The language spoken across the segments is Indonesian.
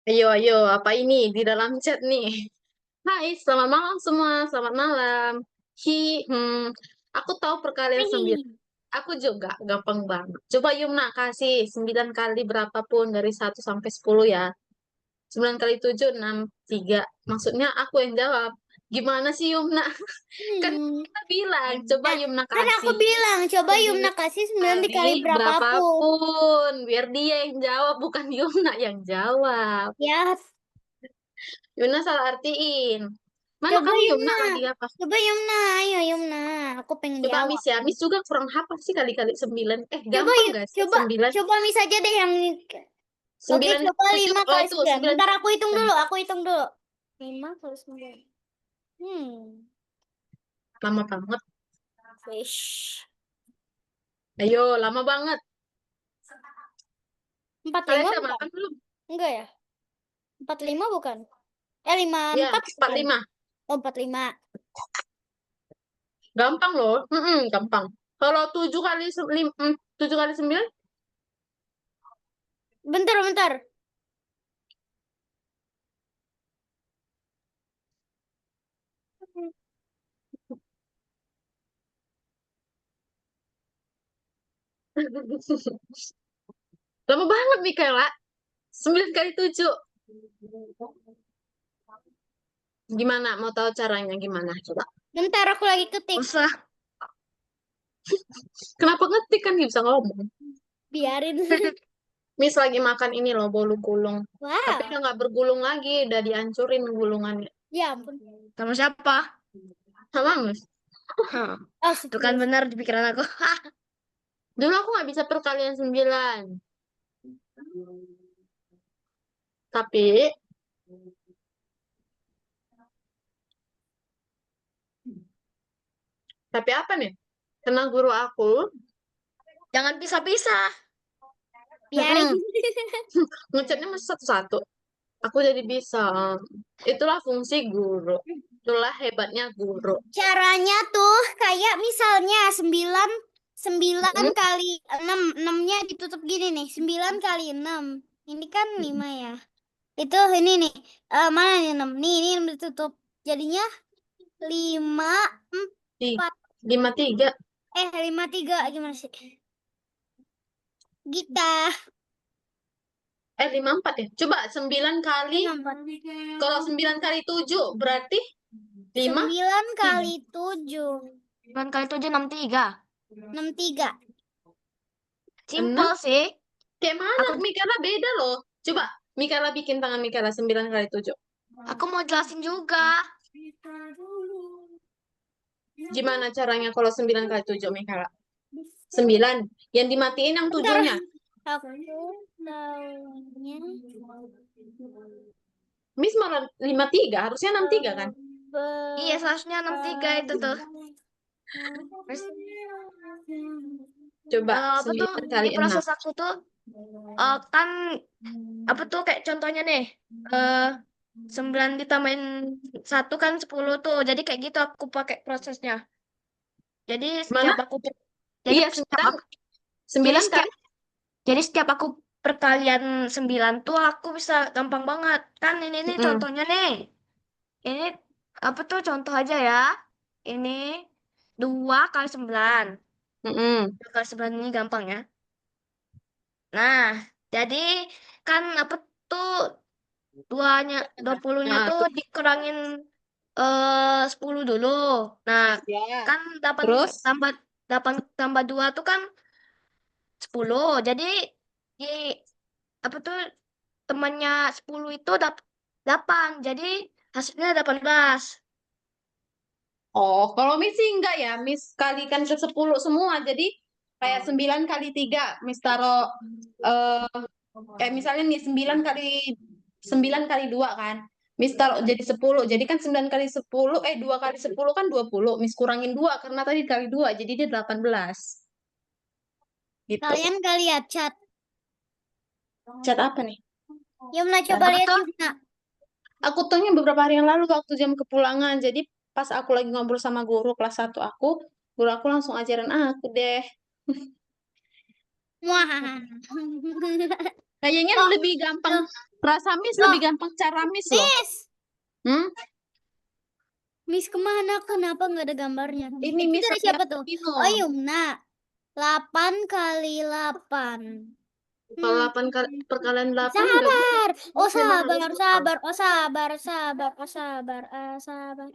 Ayo, ayo, apa ini di dalam chat nih? Hai, selamat malam semua, selamat malam. Aku tahu perkalian sembilan. Hai. Aku juga gampang banget. Coba Yumna kasih 9 kali berapapun dari 1 sampai 10 ya. 9 kali 7, 6, 3. Maksudnya aku yang jawab. Gimana sih Yumna? Kan Hmm. kita bilang, coba Nah, Yumna kan aku kasih bilang, coba Yumna 9 kasih 9 kali dikali berapapun. berapapun. Biar dia yang jawab, bukan Yumna yang jawab. Ya, Yumna salah artiin. Mana coba kamu Yumna Yumna. lagi apa? Coba Yumna, ayo Yumna. Aku pengen Coba jawab. Miss ya. Miss juga kurang hafal sih kali-kali 9. Coba Gampang gak sih coba 9? coba Miss aja deh yang 9 coba kali 7. 5 Oh kali itu 9. 9. Bentar aku hitung dulu, aku hitung dulu. 5 kali 9. Hmm. Lama banget. Wish. Ayo, lama banget. 45 Kalian udah bukan? makan belum? Enggak ya? 45 bukan? 54 Ya, bukan? 45. Oh, 45. Gampang loh. Gampang. Kalau 7 kali 7 kali 9. Bentar, bentar. Lama banget Mikaela. 9 kali 7. Gimana? Mau tahu caranya gimana? Coba. Bentar, aku lagi ketik. Usah. Kenapa ngetik kan nggak bisa ngomong? Biarin. Miss lagi makan ini loh, bolu gulung. Tapi Wow. udah nggak bergulung lagi, udah dihancurin gulungannya. Ya ampun. Sama siapa? Sama Miss. Hah, itu kan Astagfirullah. benar di pikiran aku. Dulu aku nggak bisa perkalian 9. Tapi, tapi apa nih? Karena guru aku, Jangan pisah-pisah. Biarin. mm-mm, ngechatnya masih satu-satu. Aku jadi bisa. Itulah fungsi guru. Itulah hebatnya guru. Caranya tuh kayak misalnya 9 9 Mm-mm. kali 6 6-nya ditutup gini nih. 9 kali 6. Ini kan 5 ya. Itu ini nih. Mana nih 6? Nih, ini yang ditutup. Jadinya 5 Di 4 53. 5 3 gimana sih? Gita. 54 ya. Coba 9 kali. 5 4. Kalau 9 kali 7 berarti 5 9 3. kali 7. 9 kali 7, 63. 63. Enam. Simple sih. Kayak mana? Aku Mikaela beda loh. Coba Mikaela bikin tangan Mikaela 9 kali 7. aku mau jelasin juga. Gimana caranya kalau 9 kali 7 Mikaela? 9. Yang dimatiin yang Bentar. 7-nya. Aku taunya Miss malah 53. Harusnya 63 kan? Iya, seharusnya 63 itu tuh. Terus Coba apa tuh 9 di kali 6. proses aku tuh kan apa tuh kayak contohnya nih. eh 9 ditambahin 1 kan 10 tuh. Jadi kayak gitu aku pakai prosesnya. Jadi Mana? setiap aku jadi Iya, setiap 9. aku jadi 9 setiap kali. Jadi setiap aku perkalian 9 tuh aku bisa gampang banget. Kan ini nih Mm-mm. contohnya nih. Ini apa tuh contoh aja ya. Ini 2 kali 9. Mm-mm. 2 kali 9 ini gampang ya. Nah, jadi kan apa tuh duanya 20-nya Nah, tuh tuh. dikurangin 10 dulu. Nah, Ya. kan 8 Terus? tambah 8 tambah 2 tuh kan 10. Jadi di apa tuh temannya 10 itu 8. Jadi hasilnya 18. Oh, kalau Miss sih enggak ya. Miss kalikan ke 10 semua. Jadi kayak 9 kali 3. Miss taruh misalnya nih 9 kali 2 kan. Miss taruh jadi 10. Jadi kan 9 kali 10, 2 kali 10 kan 20. Miss kurangin 2 karena tadi kali 2 jadi dia 18. Gitu. kalian kali ya chat. Cat apa nih? Yumna coba Apa lihat tuh? Yumna. Aku tuhnya beberapa hari yang lalu waktu jam kepulangan. Jadi pas aku lagi ngobrol sama guru kelas 1 aku, guru aku langsung ajarin aku deh. Wah. Kayaknya Loh, lebih gampang. loh, Rasa Miss loh, lebih gampang cara Miss loh. Miss. Hmm? Miss kemana? Kenapa nggak ada gambarnya? Ini Itu Miss dari lagi siapa tuh? Arduino. Oh, Yumna. 8 kali 8. Kalau 8 kali perkalian 8 nggak bisa. Sabar. Oh, Miss memang harus sabar, hafal. sabar. Oh, sabar, sabar. Oh, sabar. Sabar.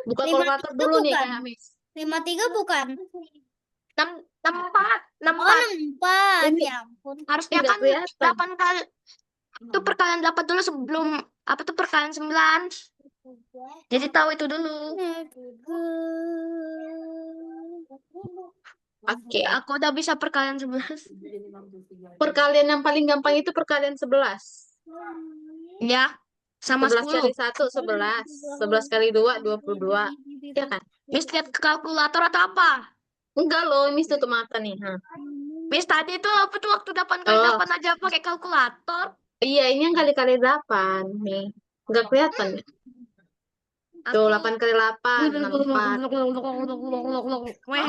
Buka 53 kalkulator dulu nih bukan? kayak Miss. 53 bukan? 64, Oh, 64. 64. Ini Ya ampun. Harusnya nggak kan kelihatan. 8 kali. Itu perkalian 8 dulu sebelum apa tuh perkalian 9. Jadi tahu itu dulu. Oke. Aku udah bisa perkalian 11. Perkalian yang paling gampang itu perkalian 11. Ya, sama 11 kali 10. 1, 11. 11 kali 2, 22. Ya kan? Miss lihat ke kalkulator atau apa? Enggak loh, Miss tutup mata nih. Miss tadi tuh apa tuh waktu 8 kali Oh, 8 aja pakai kalkulator. iya ini yang kali-kali 8 nih. Enggak kelihatan ya? Tuh, Aku 8 kali 8, 64. Weh.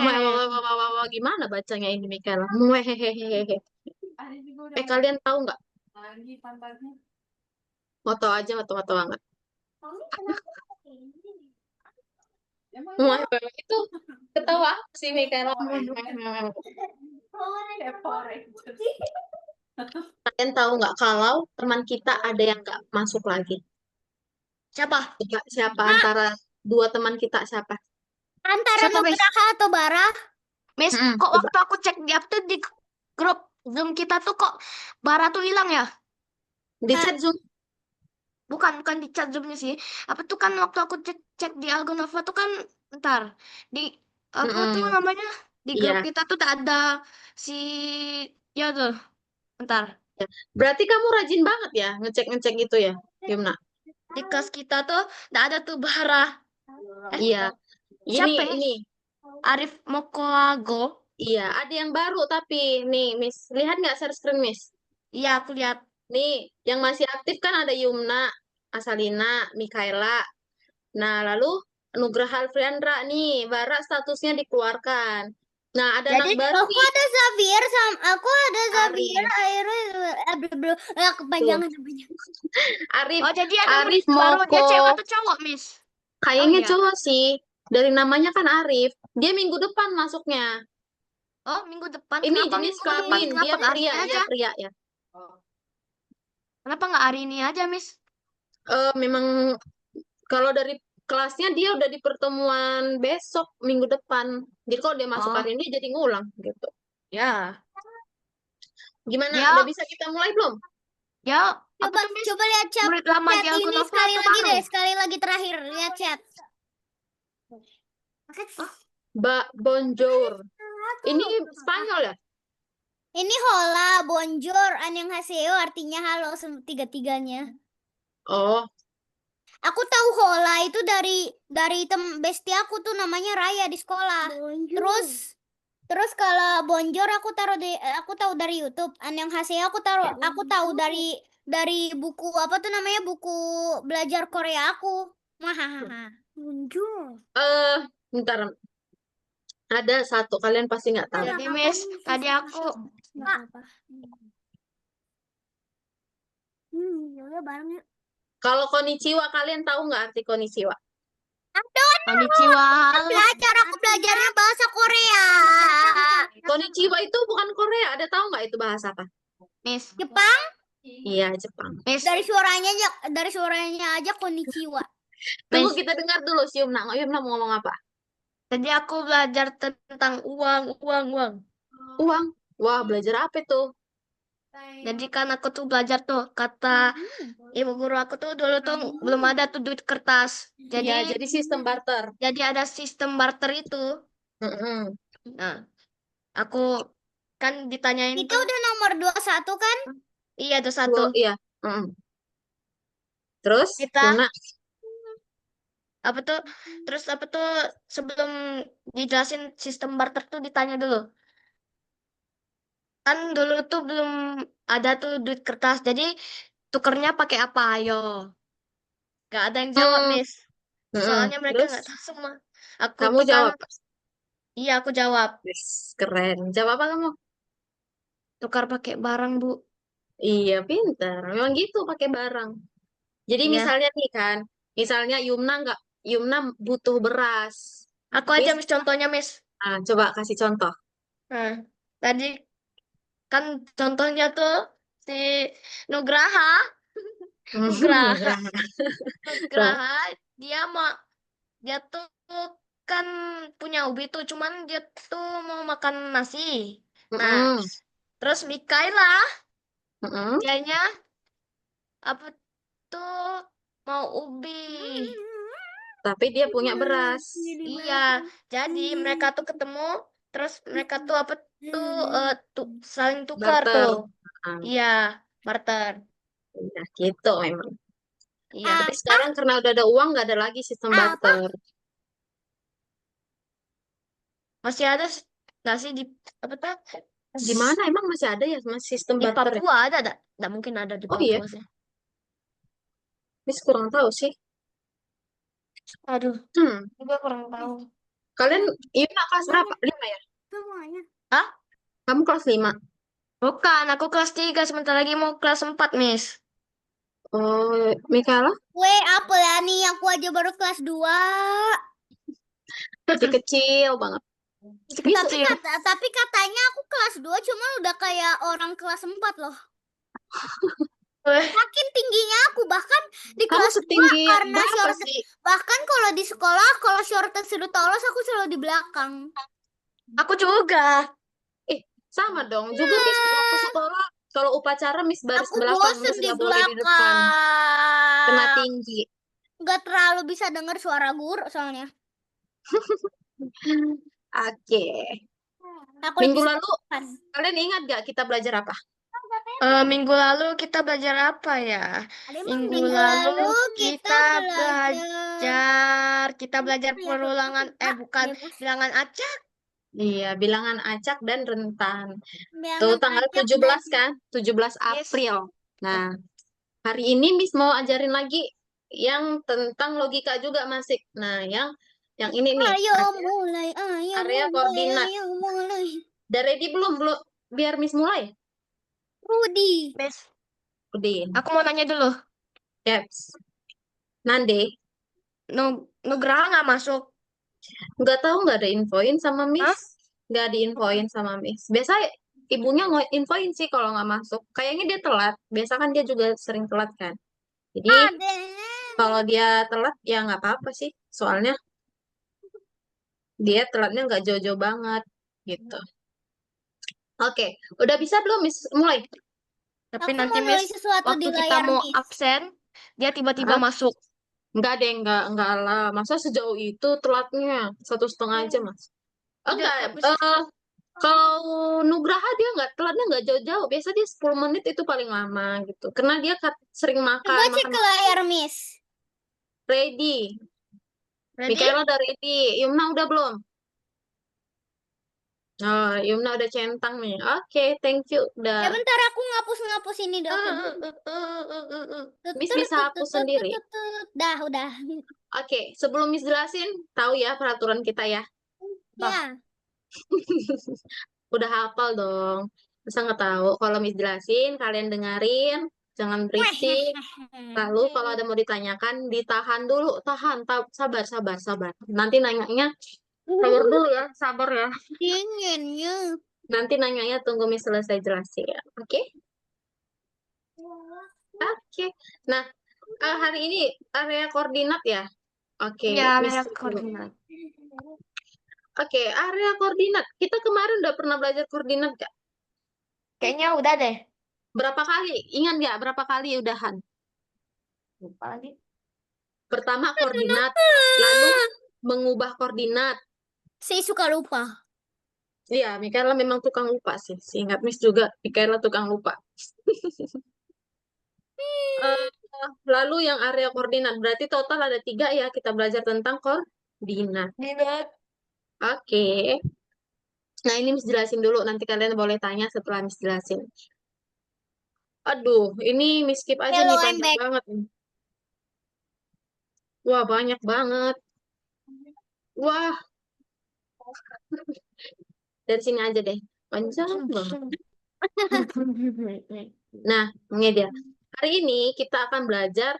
Gimana bacanya ini, Mikaela? Hehehe. Kalian tahu nggak? Moto aja, moto-moto banget. Itu ketawa apa sih, Mikaela? Kalian tahu nggak kalau teman kita ada yang nggak masuk lagi? Siapa? Siapa antara dua teman kita siapa? Antara Siapa, Miss? Nugraha atau Bara? Miss, Mm-mm, kok coba. waktu aku cek di up tuh di grup Zoom kita tuh kok Bara tuh hilang ya? Di chat Zoom. Bukan di chat Zoom-nya sih. Apa tuh kan waktu aku cek di Algonova tuh kan ntar di apa tuh Mm-mm, namanya di grup iya. kita tuh tak ada si ya tuh ntar Berarti kamu rajin banget ya ngecek-ngecek gitu ya, Yumna? di kelas kita tuh tak ada tuh Bara. Iya. Siapa ya? Ini. Arif Mokoago. Iya, ada yang baru tapi nih, Miss, lihat nggak share screen, Miss? Iya aku lihat. Nih, yang masih aktif kan ada Yumna, Asalina, Mikaela. Nah, lalu Nugraha Alfiandra nih, Bara statusnya dikeluarkan. Nah, ada anak Jadi baru Aku nih, ada Xavier sama aku ada Xavier Arif. akhirnya kepanjangan namanya. Arif, oh jadi ada Arif murid baru dia Moko. cewek atau cowok, Miss? Kayaknya iya. cowok sih. Dari namanya kan Arif. Dia minggu depan masuknya. Oh, minggu depan. Ini Kenapa jenis minggu depan? kelamin, Kenapa dia nggak hari pria, ini dia aja? pria ya. Kenapa nggak hari ini aja, Miss? Memang kalau dari kelasnya dia udah di pertemuan besok minggu depan. Jadi kalau dia masuk Oh, hari ini jadi ngulang gitu. ya. Gimana? Dia, Udah bisa kita mulai belum? ya, apa Coba tuh, Miss? coba lihat chat Murid lama di ini Algonova sekali atau lagi baru? deh, sekali lagi terakhir lihat chat. Bonjour. Ini Spanyol ya? Ini hola, bonjour, annyeonghaseyo artinya halo tiga-tiganya. Oh, Aku tahu hola itu dari bestie aku tuh namanya Raya di sekolah. Terus kalau bonjour aku tahu dari YouTube. Annyeonghaseyo aku tahu dari buku apa tuh namanya buku belajar Korea aku. Hahaha. Bonjour. bentar. Ada satu, kalian pasti nggak tahu. Jadi, Miss, tadi aku Nggak apa-apa. Yaudah bareng yuk. Kalau konnichiwa, kalian tahu nggak arti konnichiwa? konnichiwa. Aku belajarnya bahasa Korea. Konnichiwa itu bukan Korea. Ada tahu nggak itu bahasa apa? Miss, Jepang Iya, Jepang. Miss, dari suaranya aja konnichiwa. Tunggu Miss. kita dengar dulu si Yumna. Yumna mau ngomong apa? Tadi aku belajar tentang uang. Uang. Wah, belajar apa itu? Jadi kan aku tuh belajar tuh kata ibu guru aku tuh dulu tuh belum ada tuh duit kertas. Iya, jadi sistem barter. Jadi ada sistem barter itu. Mm-mm. Nah, aku kan ditanyain Kita tuh, udah nomor 21 kan? iya tuh satu. Iya. Mm-mm. Terus, Kita Yumna. apa tuh? Terus apa tuh sebelum dijelasin sistem barter tuh ditanya dulu. Kan dulu tuh belum ada tuh duit kertas. Jadi tukernya pakai apa? Ayo. Gak ada yang jawab, Hmm. Miss. Mm-mm. Soalnya mereka Terus, nggak tahu semua. Aku kamu tuh kan, jawab. iya aku jawab. Yes, keren. Jawab apa kamu? tukar pakai barang, Bu. Iya, pintar. Memang gitu pakai barang. Jadi Iya. misalnya nih kan, misalnya Yumna butuh beras. Aku aja, Miss, Miss, contohnya, Miss. coba kasih contoh. Nah, tadi kan contohnya tuh si Nugraha. Nugraha. Nugraha. Tuh. Nugraha, dia mau dia tuh kan punya ubi tuh, cuman dia tuh mau makan nasi. Nah, Mm-mm. terus Mikaela, Mm-mm. dianya apa tuh mau ubi. Tapi dia punya beras. Iya, jadi mereka tuh ketemu, terus mereka tuh apa tuh saling tukar tuh. Barter. Ah, Iya, barter. nah, gitu memang. Iya. Tapi sekarang karena udah ada uang, nggak ada lagi sistem Apa? barter. Masih ada nggak sih di apa tuh? Di mana emang masih ada ya mas sistem Di barter ya? Papua ada, nggak mungkin ada di Oh iya, Papua sih. Miss kurang tahu sih. Aduh, Hmm, juga kurang tahu. kalian Yuna kelas berapa? 5 ya? Semuanya. Ah, Kamu kelas 5? bukan, aku kelas 3 sebentar lagi mau kelas 4, Miss. Oh, Mikaela Weh, apa ya nih? Aku aja baru kelas 2. masih kecil banget. Miss, Tapi katanya aku kelas 2 cuma udah kayak orang kelas 4 loh. Weh, Makin tingginya aku bahkan di kamu kelas 2 setinggi karena berapa short sih? bahkan kalau di sekolah kalau shortest sudah lolos aku selalu di belakang. aku juga. Eh, sama dong. Juga Miss waktu sekolah, kalau upacara Miss baris Aku belakang, bosen Miss di nggak boleh di depan. Kena belakang. tinggi. Nggak terlalu bisa dengar suara guru soalnya. Oke. Aku Minggu lebih suka lalu, depan. kalian ingat gak kita belajar apa? Minggu lalu kita belajar apa ya? Minggu Minggu lalu lalu kita kita belajar belajar perulangan, bukan, bebas. bilangan acak. Iya, bilangan acak dan rentan. Tuh Bilangan tanggal acak 17 dan kan? 17 Yes. April. Nah, hari ini Miss mau ajarin lagi yang tentang logika juga masih. Nah, yang ini nih, ayo mulai, area koordinat. ayo mulai. Udah ready belum? Belum. Biar Miss mulai. Rudi. Miss, Udah. aku mau nanya dulu. Yes. Nande. Nugraha nggak masuk. Nggak tahu, nggak ada infoin sama Hah? Miss. Nggak diinfoin sama Miss. Biasa ibunya infoin sih kalau nggak masuk. Kayaknya dia telat. Biasa kan dia juga sering telat kan. Jadi kalau dia telat ya nggak apa-apa sih. Soalnya dia telatnya nggak jauh-jauh banget gitu. Oke, udah bisa belum Miss mulai? Tapi Aku nanti mau nulis Miss, sesuatu waktu di kita layar mau Miss. absen, dia tiba-tiba Hah? masuk. Nggak deh, nggak lah. Masa sejauh itu telatnya 1,5 jam Mas? Udah, Enggak, tapi kalau Nugraha dia nggak telatnya nggak jauh-jauh. Biasa dia 10 menit itu paling lama gitu. Karena dia sering Coba makan, cek makan ke layar Miss. ready. ready? Mikaela udah ready. Yumna udah belum? Oh, Yumna udah centang nih. Oke, thank you. Udah. Ya bentar aku ngapus ini deh. Oke. Miss bisa hapus sendiri. Dah, udah. Oke, sebelum Miss jelasin, tahu ya peraturan kita ya. Ya. Udah hafal dong. Masa nggak tahu? Kalau Miss jelasin, kalian dengerin, jangan berisik. Lalu kalau ada mau ditanyakan, ditahan dulu, tahan, sabar, sabar, sabar. Nanti nanyanya, sabar dulu ya, sabar ya. Dinginnya. Nanti nanyanya tunggu Miss selesai jelasin ya. Oke? Oke. Nah, hari ini area koordinat ya. Oke, Ya, Miss. merek koordinat. Oke, area koordinat. Kita kemarin udah pernah belajar koordinat nggak? Kayaknya udah deh. Berapa kali? Ingat nggak berapa kali udahan? Lupa lagi. Pertama koordinat, lalu mengubah koordinat. Saya suka lupa. Iya, Mikaela memang tukang lupa sih. Seingat Miss juga, Mikaela tukang lupa. Eh, lalu yang area koordinat, berarti total ada 3 ya kita belajar tentang koordinat. Koordinat. Oke. Nah, ini Miss jelasin dulu, nanti kalian boleh tanya setelah Miss jelasin. Aduh, ini Miss skip aja Hello, nih, I'm panjang back. banget. Wah, banyak banget. Wah, dari sini aja deh. Panjang banget. Nah, ini dia. Hari ini kita akan belajar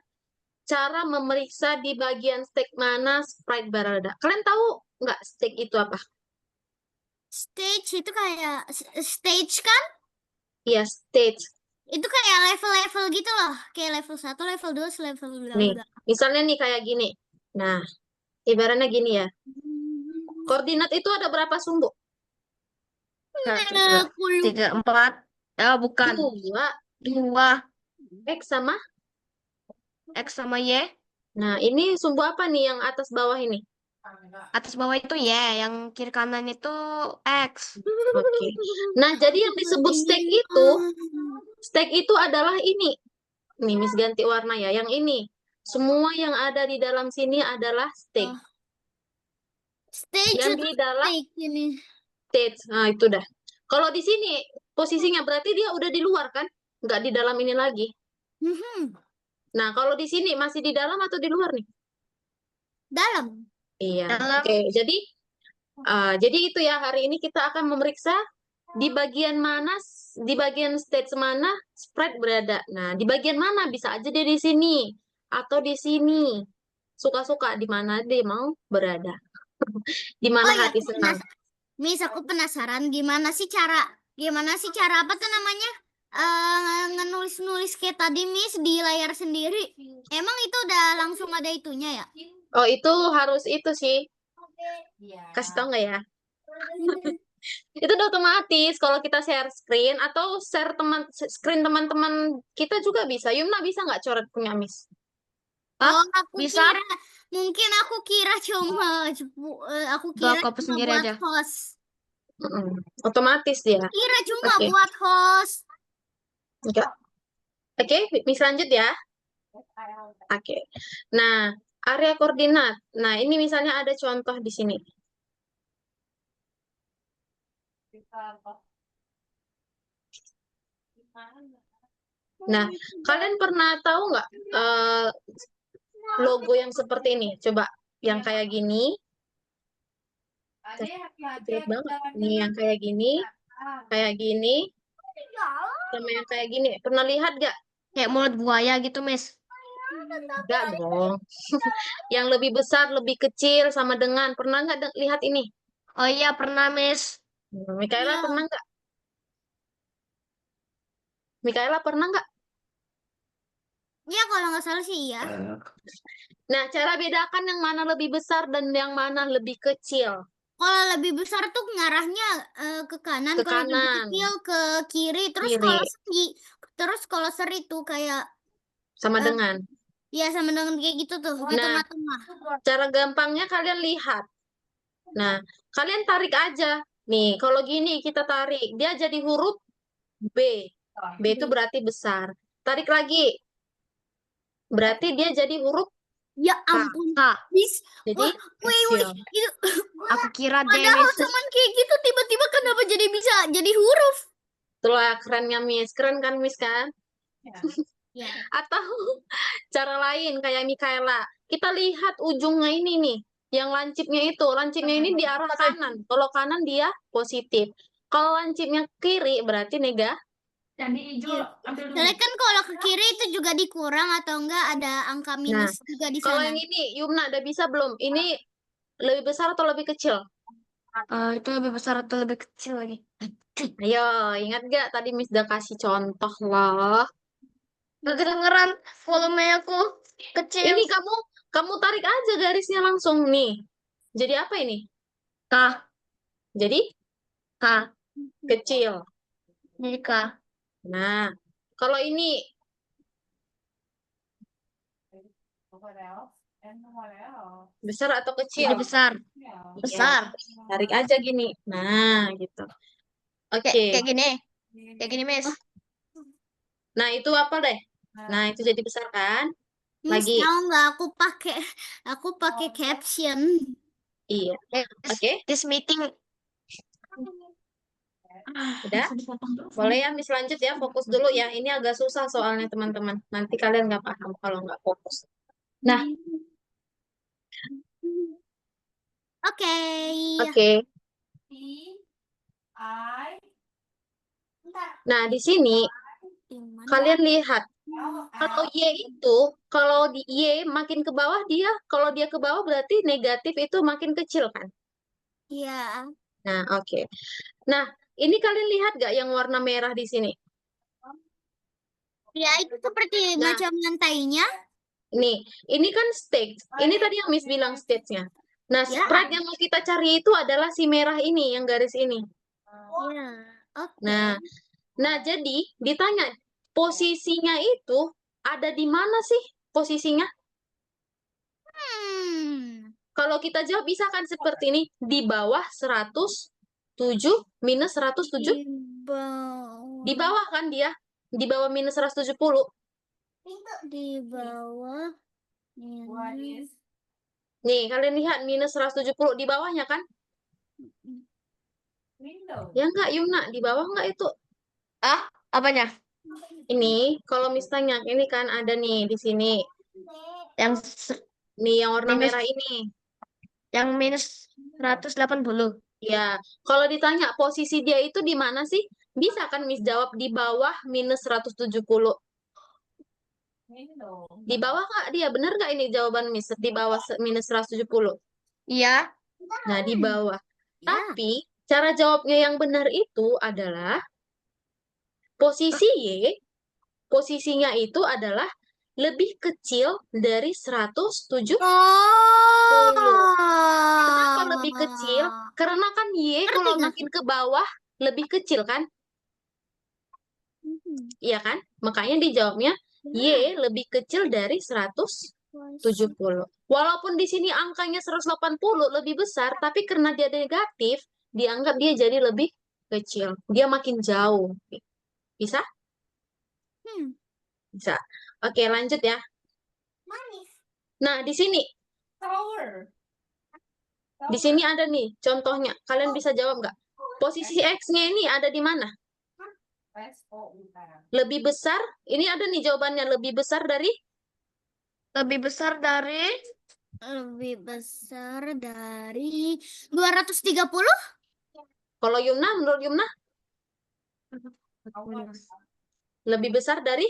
cara memeriksa di bagian stek mana Sprite berada. Kalian tahu nggak stek itu apa? Stage itu kayak stage kan? Iya, stage. Itu kayak level-level gitu loh. Kayak level 1, level 2, level Nih, 2. misalnya nih kayak gini. Nah, ibaratnya gini ya. Koordinat itu ada berapa sumbu? 1, 2, 3, 4. Bukan. Dua. 2. X sama. X sama Y. Nah, ini sumbu apa nih yang atas bawah ini? Atas bawah itu Y. Yang kiri kanan itu X. Oke. Nah, jadi yang disebut stek itu adalah ini. Nih, Miss ganti warna ya. Yang ini. Semua yang ada di dalam sini adalah stek. Oh. Stage Yang itu di dalam stage ini. stage. Nah, itu dah. Kalau di sini posisinya berarti dia udah di luar kan? Nggak di dalam ini lagi. Mhm. Nah, kalau di sini masih di dalam atau di luar nih? Dalam. Iya. Dalam. Oke, jadi itu ya, hari ini kita akan memeriksa di bagian mana, di bagian stage mana Sprite berada. Nah, di bagian mana? Bisa aja dia di sini atau di sini. Suka-suka di mana dia mau berada. Di Oh mana ya, hati senang. Miss, aku penasaran gimana sih cara apa tuh namanya? Ngenulis-nulis kayak tadi Miss di layar sendiri. Emang itu udah langsung ada itunya ya? Oh, itu harus itu sih. Kasih tau nggak ya? Itu udah otomatis kalau kita share screen atau share screen teman-teman kita juga bisa. Yumna bisa nggak coret punya Miss? Oh, Bisa? mungkin aku kira cuma aku kira Aku cuma sendiri buat aja. host. Otomatis dia. Kira cuma Oke. buat host. Enggak. Oke, Miss lanjut ya. Oke. Nah, area koordinat. Nah, ini misalnya ada contoh di sini. Nah, kalian pernah tahu nggak logo yang seperti ini? Coba, yang kayak gini. Jelek banget. Nih, yang kayak gini, sama yang kayak gini. Pernah lihat nggak? Kayak mulut buaya gitu, Miss. Enggak dong. Yang lebih besar, lebih kecil, sama dengan. Pernah nggak lihat ini? Oh iya, pernah, Miss. Mikaela Iya. pernah nggak? Mikaela pernah nggak? Ya kalau nggak salah sih iya. Nah, cara bedakan yang mana lebih besar dan yang mana lebih kecil. Kalau lebih besar tuh ngarahnya ke kanan, Ke kalau lebih kanan, kecil ke kiri, terus kiri, kalau seri tuh kayak sama eh, dengan. ya sama dengan kayak gitu tuh di Nah, tengah-tengah. cara gampangnya kalian lihat. Nah, kalian tarik aja. Nih, kalau gini kita tarik, dia jadi huruf B. B itu berarti besar. Tarik lagi, berarti dia jadi huruf Ya K. ampun, Kak, Miss. Jadi Wih, kecil. itu aku kira deh, padahal Miss. cuman kayak gitu tiba-tiba kenapa jadi bisa jadi huruf? Itulah kerennya Miss. Keren kan Miss kan? Ya. Atau cara lain kayak Mikaela. Kita lihat ujungnya ini nih. Yang lancipnya itu. Lancipnya ini di arah kanan. Kalau kanan dia positif. Kalau lancipnya kiri berarti negatif. Soalnya kan kalau ke kiri itu juga dikurang atau enggak ada angka Nah, minus juga di kalau sana. yang ini, Yumna, udah bisa belum? Ini lebih besar atau lebih kecil? Itu lebih besar atau lebih kecil lagi? Ayo, ingat gak tadi Miss udah kasih contoh loh. Kedengeran volume aku kecil. Ini kamu tarik aja garisnya langsung nih. Jadi apa ini? K, Jadi K. kecil. Jadi K. Nah, kalau ini besar atau kecil? Jadi besar. Iya, Besar. tarik aja gini. Nah, gitu. Oke. Kayak gini. Kayak gini, Miss. Nah, itu apa deh? Nah, itu jadi besar kan? Miss Lagi. tahu nggak aku pakai caption. Iya. Miss, Oke. this meeting. Udah? Boleh ya, Miss lanjut ya. Fokus dulu ya. Ini agak susah soalnya, teman-teman. Nanti kalian nggak paham kalau nggak fokus. Nah, Oke. oke. Nah, di sini Di mana? kalian lihat, kalau Y itu, kalau di Y makin ke bawah dia, kalau dia ke bawah berarti negatif itu makin kecil kan? Iya. Nah, oke. Nah, ini kalian lihat nggak yang warna merah di sini? Ya, itu seperti Nah, macam lantainya. nih, ini kan stage. Ini tadi yang Miss bilang stage-nya. Nah, Ya. sprite yang mau kita cari itu adalah si merah ini, yang garis ini. Ya. Oke. Nah, jadi ditanya posisinya itu ada di mana sih posisinya? Kalau kita jawab bisa kan seperti ini, di bawah 107 minus 107. Di bawah. Di bawah kan dia? Di bawah minus 170. Di bawah. Minus. Nih, kalian lihat minus 170 di bawahnya kan? Ya enggak, Yumna, di bawah enggak itu? Ah, apanya? Ini, kalau misalnya, ini kan ada nih di sini. Yang Nih, yang warna minus merah ini. yang minus 180. Ya, kalau ditanya posisi dia itu di mana sih? Bisa kan Miss jawab di bawah minus 170. Di bawah nggak dia? Bener nggak ini jawaban Miss? Di bawah minus 170. Iya. Nah, di bawah. Ya. Tapi, cara jawabnya yang benar itu adalah posisi Y, posisinya itu adalah lebih kecil dari 170. Kenapa lebih kecil? Karena kan Y Ngerti kalau nggak makin ke bawah lebih kecil kan? Iya kan? Makanya dijawabnya Y lebih kecil dari 170. Walaupun di sini angkanya 180 lebih besar, tapi karena dia negatif, dianggap dia jadi lebih kecil. Dia makin jauh. Bisa? Bisa. Oke, lanjut ya. Nah, di sini. Di sini ada nih contohnya. Kalian bisa jawab nggak? Posisi X-nya ini ada di mana? Lebih besar? Ini ada nih jawabannya. Lebih besar dari? Lebih besar dari Lebih besar dari 230? Kalau Yumna, menurut Yumna? Lebih besar dari?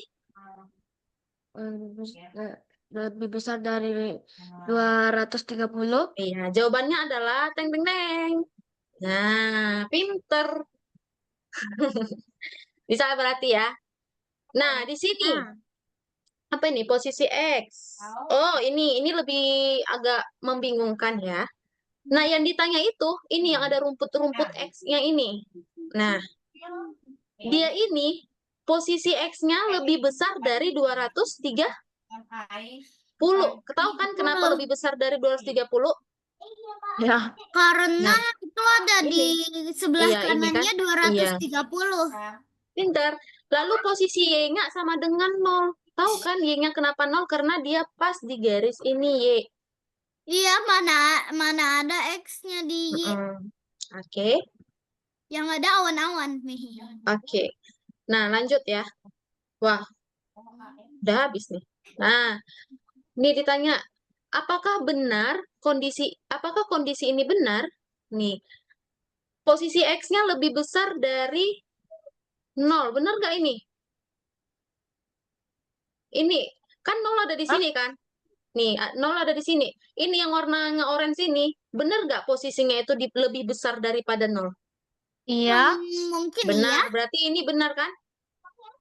lebih besar dari 230. Iya, jawabannya adalah teng teng teng. Nah, pinter. Bisa berarti ya. Nah, di sini apa ini posisi X? Oh, ini lebih agak membingungkan ya. Nah, yang ditanya itu ini yang ada rumput-rumput X-nya ini. Nah, dia ini posisi X-nya lebih besar dari 230. Tahu kan kenapa lebih besar dari 230? Ya. Karena Nah, itu ada di sebelah iya, ini kan. kanannya Iya, 230. pintar. Lalu posisi Y-nya sama dengan 0. Tahu kan Y-nya kenapa 0? Karena dia pas di garis ini Y. Iya, mana ada X-nya di Y. Oke. Yang ada awan-awan. Oke. Nah, lanjut ya. Wah, udah habis nih. Nah, ini ditanya, apakah kondisi ini benar? Nih, posisi X-nya lebih besar dari 0. Benar nggak ini? Ini, kan 0 ada di sini kan? Nih, 0 ada di sini. Ini yang warnanya orange ini, benar nggak posisinya itu lebih besar daripada 0? Iya. Mungkin Benar, iya. berarti ini benar kan?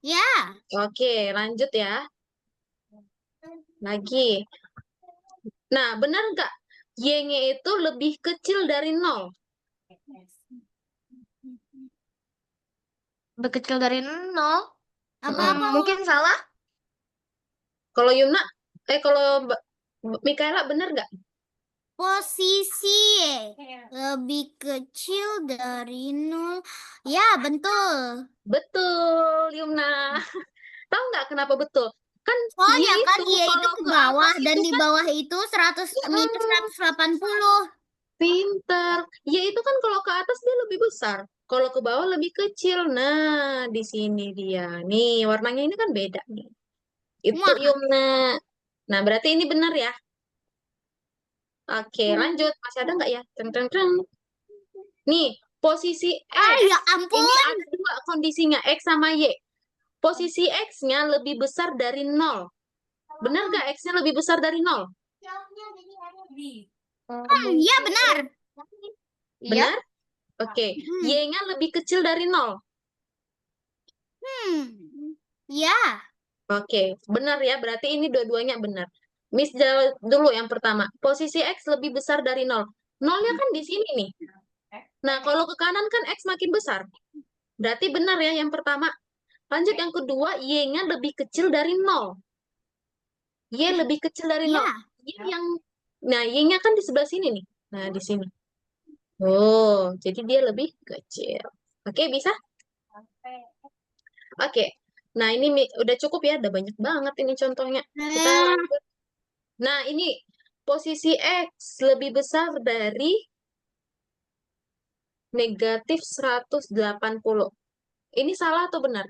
Ya. Oke, lanjut ya. Lagi. Nah, benar nggak? Y-nya itu lebih kecil dari 0. Lebih kecil dari 0. Apa-apa? Mungkin salah. Kalau Yumna, kalau Mikaela benar nggak? Posisi lebih kecil dari 0. Ya, betul. Betul, Yumna. Tahu nggak kenapa betul? Kan Soalnya kan Y Y itu kalau ke ke bawah atas dan itu di kan bawah itu 100 minus 180. pinter. Y itu kan kalau ke atas dia lebih besar. Kalau ke bawah lebih kecil. Nah, di sini dia. Nih, warnanya ini kan beda nih. Itu Wah. Yumna. Nah, berarti ini benar ya? Oke, lanjut. Masih ada nggak ya? Ceng, ceng, ceng. Nih, Posisi Ah, X. ya ampun. Ini ada dua kondisinya, X sama Y. Posisi X-nya lebih besar dari 0. Benar nggak X-nya lebih besar dari 0? Iya benar. Iya. Benar? Oke. Y-nya lebih kecil dari 0. Ya. Oke, benar ya. Berarti ini dua-duanya benar. Miss jawab dulu yang pertama. Posisi X lebih besar dari 0. 0-nya kan di sini nih. Nah, kalau ke kanan kan X makin besar. Berarti benar ya yang pertama. Lanjut yang kedua, Y-nya lebih kecil dari 0. Y lebih kecil dari 0. Ya. Nah, Y-nya kan di sebelah sini nih. Nah, di sini. Oh, jadi dia lebih kecil. Oke, bisa? Oke. Nah, ini udah cukup ya. Udah banyak banget ini contohnya. Kita lanjut. Nah, ini posisi X lebih besar dari negatif 180. Ini salah atau benar?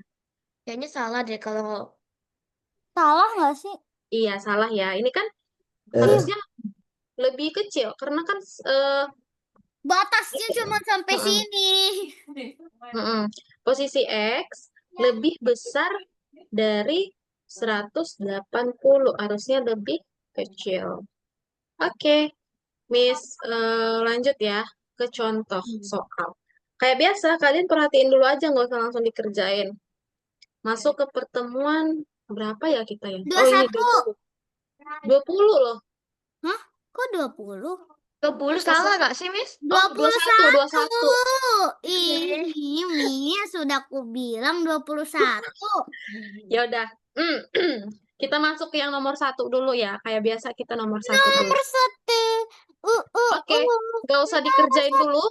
Kayaknya salah deh kalau Salah nggak sih? Iya, salah ya. Ini kan harusnya lebih kecil. Karena kan Batasnya cuma sampai Mm-mm. sini. Posisi X lebih besar dari 180. Harusnya lebih kecil. Oke, Miss lanjut ya ke contoh soal. Kayak biasa, kalian perhatiin dulu aja, nggak usah langsung dikerjain. Masuk ke pertemuan berapa ya kita ya? Oh, ini 21. 20 loh. Hah? Kok 20? 20 salah nggak sih, Miss? 21. 21. Ini Mia sudah aku bilang 21. Ya udah. Kita masuk ke yang nomor 1 dulu ya. Kayak biasa kita nomor 1 dulu. Nomor 1. Oke, nggak usah dikerjain dulu.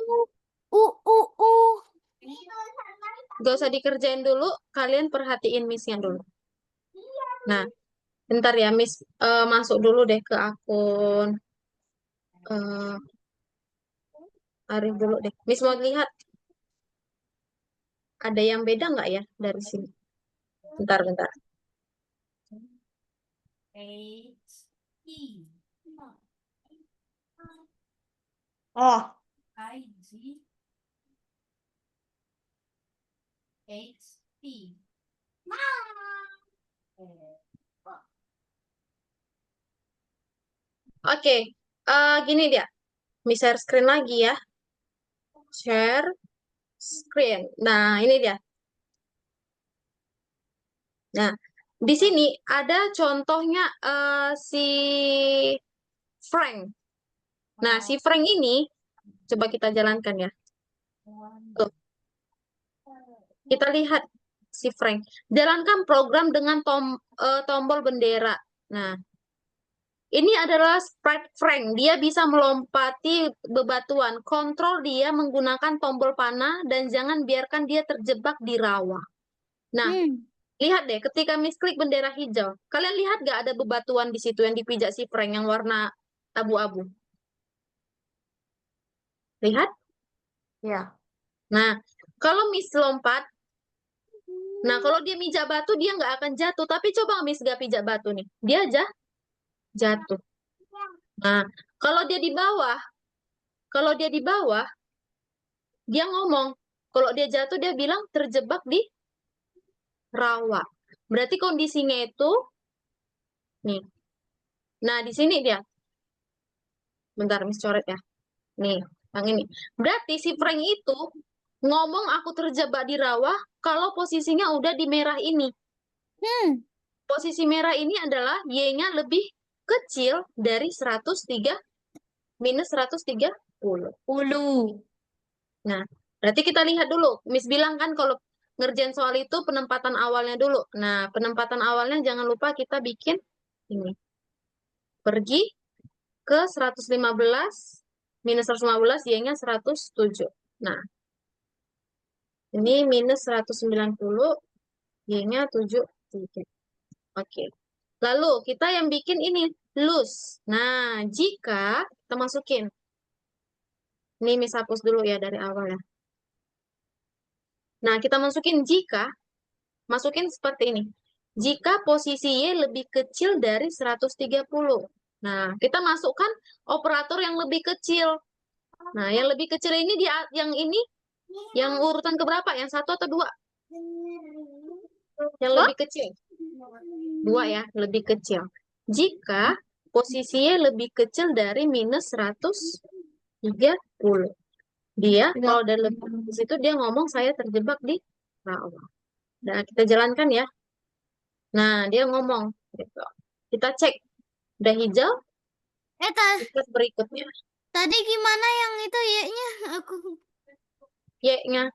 Nggak usah dikerjain dulu. Kalian perhatiin Miss-nya dulu. Nah, bentar ya Miss. Masuk dulu deh ke akun. Arif dulu deh. Miss mau lihat. Ada yang beda nggak ya dari sini? Bentar. Oh, Oke, gini dia. Miss share screen lagi ya. Share screen. Nah, ini dia. Nah, di sini ada contohnya si Frank. Nah, si Frank ini coba kita jalankan ya. Tuh. Kita lihat si Frank. Jalankan program dengan tombol bendera. Nah, ini adalah sprite Frank. Dia bisa melompati bebatuan. Kontrol dia menggunakan tombol panah dan jangan biarkan dia terjebak di rawa. Nah, lihat deh, ketika Miss klik bendera hijau, kalian lihat gak ada bebatuan di situ yang dipijak si Frank yang warna abu-abu? Lihat? ya. Nah, kalau Miss lompat, nah kalau dia mijak batu, dia nggak akan jatuh. Tapi coba Miss gak pijak batu nih, dia aja jatuh. Nah, kalau dia di bawah, dia ngomong, kalau dia jatuh, dia bilang terjebak di rawa. Berarti kondisinya itu, nih. Nah, di sini dia. Bentar, Miss coret ya. Nih, yang ini. Berarti si Frank itu ngomong aku terjebak di rawa kalau posisinya udah di merah ini. Posisi merah ini adalah Y-nya lebih kecil dari 103 minus 130. Nah, berarti kita lihat dulu. Miss bilang kan kalau ngerjain soal itu penempatan awalnya dulu. Nah, penempatan awalnya jangan lupa kita bikin ini. Pergi ke 115 minus 115, Y-nya 107. Nah, ini minus 190, Y-nya 73. Oke. Lalu kita yang bikin ini, lose. Nah, jika kita masukin. Ini Miss hapus dulu ya dari awal ya. Nah, kita masukin jika, masukin seperti ini. Jika posisi Y lebih kecil dari 130. Nah, kita masukkan operator yang lebih kecil. Nah, yang lebih kecil ini yang ini Yang urutan keberapa? Yang 1 atau 2? Yang Oh, lebih kecil. 2 ya, lebih kecil. Jika posisinya lebih kecil dari minus 130. Dia, kalau udah lebih ke situ, dia ngomong saya terjebak di rawa. Nah, kita jalankan ya. Nah, dia ngomong gitu. Kita cek. Udah hijau, kita berikutnya. Tadi gimana yang itu Y-nya? Y-nya.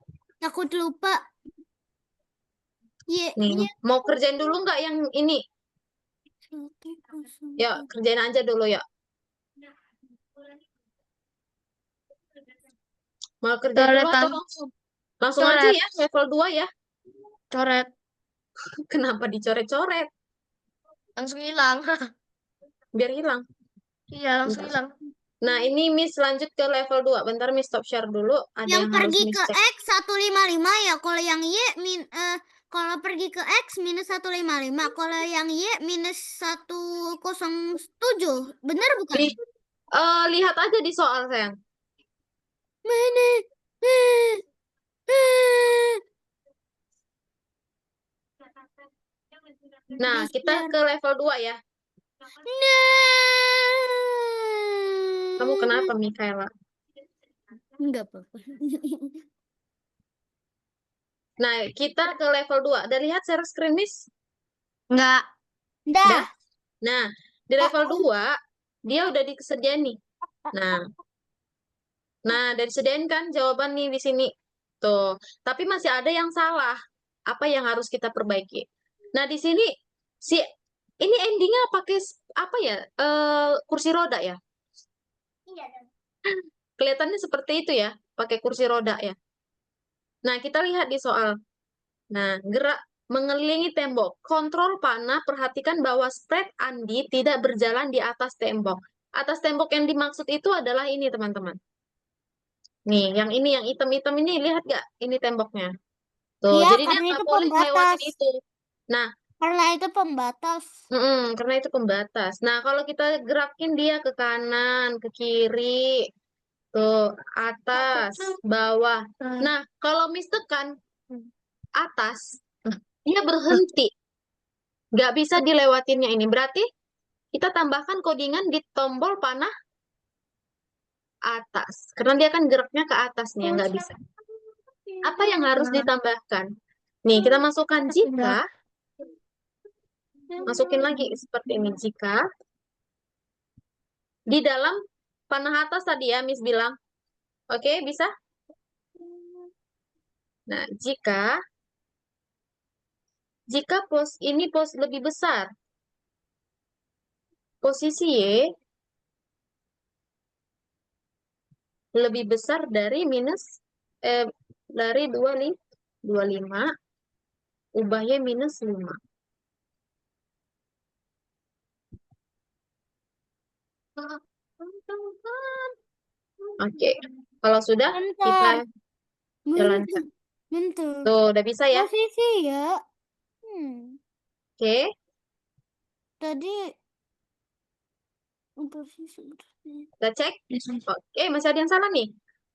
Aku lupa. Nih, Y-nya. mau kerjain dulu nggak yang ini? Ya, kerjain aja dulu ya. Mau kerjain dulu atau coretan. langsung? Langsung aja Coret. ya, level 2 ya. Coret. Kenapa dicoret-coret? Langsung hilang. Biar hilang. Iya, langsung Bentar. hilang. Nah, ini Miss lanjut ke level 2. Bentar Miss stop share dulu. Ada Yang yang harus pergi Miss ke cek. X 155 ya. Kalau yang Y kalau pergi ke X minus 155. Kalau yang Y minus 107. Benar bukan? Lihat aja di soal, sayang. Mana? Nah, kita ke level 2 ya. Kamu kenapa, Mikaela? Enggak apa-apa. Nah, kita ke level 2. Udah lihat share screen, Miss? Enggak. Dah. Nah, di level 2, dia udah disediain nih. Nah, udah disediain kan jawaban nih di sini. Tuh. Tapi masih ada yang salah. Apa yang harus kita perbaiki? Nah, di sini ini endingnya pakai apa ya? Kursi roda ya? Kelihatannya seperti itu ya, pakai kursi roda ya. Nah, kita lihat di soal. Nah, gerak mengelilingi tembok. Kontrol panah, perhatikan bahwa spread Andi tidak berjalan di atas tembok. Atas tembok yang dimaksud itu adalah ini, teman-teman. Nih, yang ini, yang hitam-hitam ini, lihat gak? Ini temboknya. Tuh, Iya, jadi dia karena nggak itu boleh pembatas. lewatin itu. Nah, Karena itu pembatas. karena itu pembatas. Nah, kalau kita gerakin dia ke kanan, ke kiri, tuh, atas, bawah. Nah, kalau Miss tekan atas, dia berhenti. Nggak bisa dilewatinnya ini. Berarti kita tambahkan codingan di tombol panah atas. Karena dia kan geraknya ke atas nih, nggak bisa. Apa yang harus ditambahkan? Nih, kita masukkan jika. Masukin lagi seperti ini. Jika di dalam panah atas tadi ya, Miss bilang. Oke, bisa? Nah, jika pos ini lebih besar, posisi Y lebih besar dari dari 25, ubah Y minus 5. Oke, kalau sudah kita jalankan. Bentar. Tuh, udah bisa ya? Posisi ya. Oke, Tadi posisi. kita cek. Oke, masih ada yang salah nih.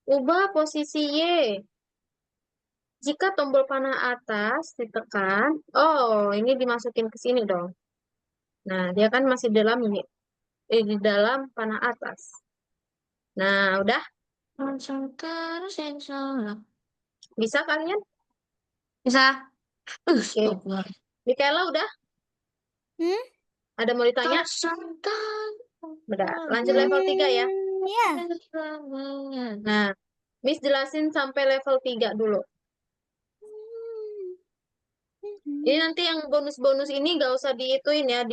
Ubah posisi Y. Jika tombol panah atas ditekan, oh ini dimasukin ke sini dong. Nah, dia kan masih di dalam panah atas. Nah, udah? Langsung terus insya Allah. Bisa kalian? Bisa. Oke. Mikaela udah? Ada mau ditanya? Udah, lanjut level 3 ya. Iya. Nah, Miss jelasin sampai level 3 dulu. Ini nanti yang bonus-bonus ini gak usah diituin ya,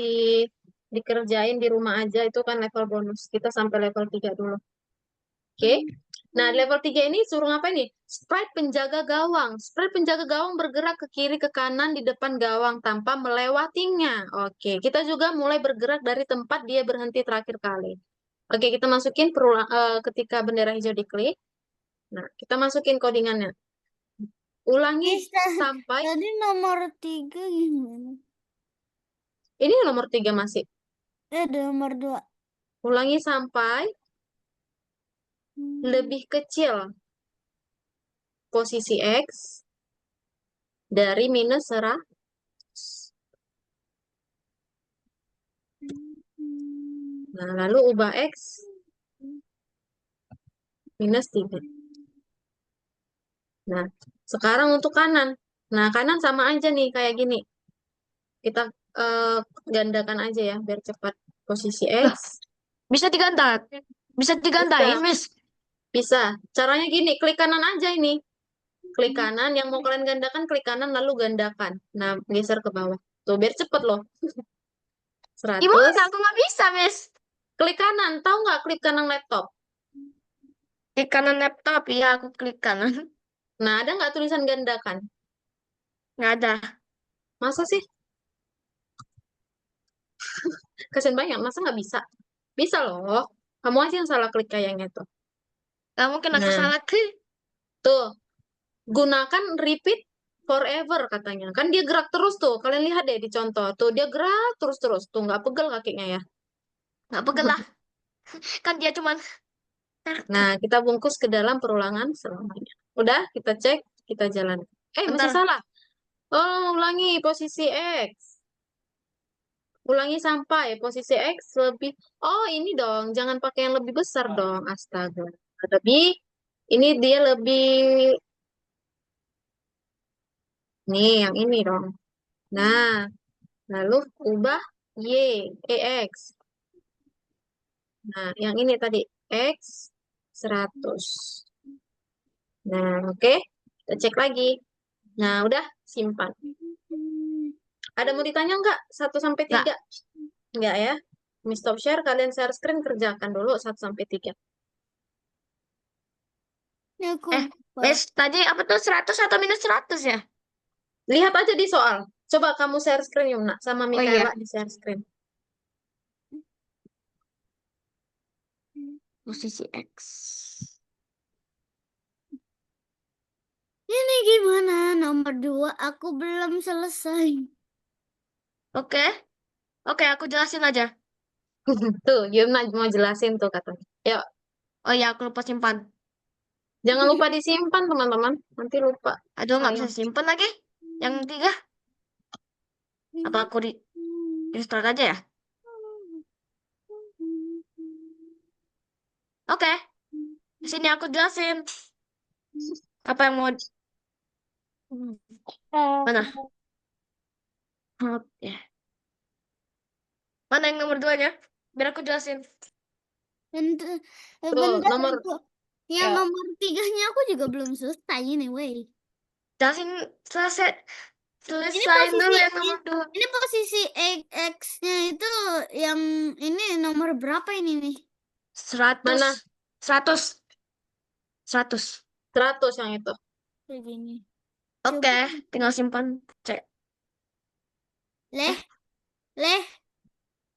dikerjain di rumah aja, itu kan level bonus. Kita sampai level 3 dulu. Oke. Nah, level 3 ini suruh ngapain nih? Sprite penjaga gawang. Sprite penjaga gawang bergerak ke kiri, ke kanan di depan gawang tanpa melewatinya. Oke, kita juga mulai bergerak dari tempat dia berhenti terakhir kali. Oke, kita masukin ketika bendera hijau diklik. Nah, kita masukin codingannya. Ulangi sampai... Tadi nomor 3 gimana? Ini nomor 3 masih. Nomor 2. Ulangi sampai lebih kecil posisi X dari minus 100. Nah, lalu ubah X minus 3. Nah, sekarang untuk kanan. Nah, kanan sama aja nih kayak gini. Kita gandakan aja ya biar cepat. Posisi Loh, X bisa digandain. Bisa digandain, bisa, Miss. bisa. Caranya gini, klik kanan aja ini. Klik kanan, yang mau kalian gandakan klik kanan lalu gandakan. Nah, geser ke bawah. Tuh, biar cepet loh. 100. Gimana? Aku nggak bisa, Miss. Klik kanan, tahu nggak klik kanan laptop? Klik kanan laptop, iya aku klik kanan. Nah, ada nggak tulisan gandakan? Nggak ada. Masa sih? Kasian banyak, masa nggak bisa? Bisa loh. Kamu aja yang salah klik kayaknya tuh. Nggak mungkin aku Nah, salah klik. tuh. Gunakan repeat forever katanya. Kan dia gerak terus tuh. Kalian lihat deh di contoh. Tuh, dia gerak terus-terus. Tuh, nggak pegel kakinya ya. Nggak pegel lah. Kan dia cuman Nah, kita bungkus ke dalam perulangan selamanya. Udah, kita cek, kita jalan. Masih bentar. salah. Oh, ulangi posisi X. Ulangi sampai posisi X lebih. Oh, ini dong. Jangan pakai yang lebih besar dong. Astaga. Lebih. Ini dia lebih. Nih, yang ini dong. Nah, lalu ubah Y, EX. Nah, yang ini tadi. X 100. Nah, oke. Kita cek lagi. Nah, udah. Simpan. Ada mau ditanya nggak? 1 sampai Nggak. 3? Nggak ya? Miss Stop Share, kalian share screen, kerjakan dulu 1 sampai 3. Ini aku Eh, lupa. Miss, tadi apa tuh 100 atau minus 100 ya? Lihat aja di soal. Coba kamu share screen, Yumna. Sama Oh iya, Mikaela di share screen. posisi X. Ini gimana? Nomor 2 aku belum selesai. Oke, oke aku jelasin aja. Tuh, Yumna mau jelasin tuh katanya. Yuk, Oh iya, aku lupa simpan. jangan lupa disimpan, teman-teman. Nanti lupa. Aduh, nggak bisa Sayang. simpan lagi. Yang 3, apa aku di restart aja ya? Oke, di sini aku jelasin. Apa yang mau... Mana? Oke. Mana yang nomor 2-nya? Biar aku jelasin. Bentar, Tuh, bentar nomor. aku. Yang Ya, nomor 3-nya aku juga belum selesai anyway. Jelasin selesai. Ini Selesain dulu posisi yang nomor 2. ini posisi X-nya itu yang ini nomor berapa ini nih? 100. Mana? 100. 100. 100 yang itu. Kayak gini. Oke, Coba. tinggal simpan. Cek. Leh, leh,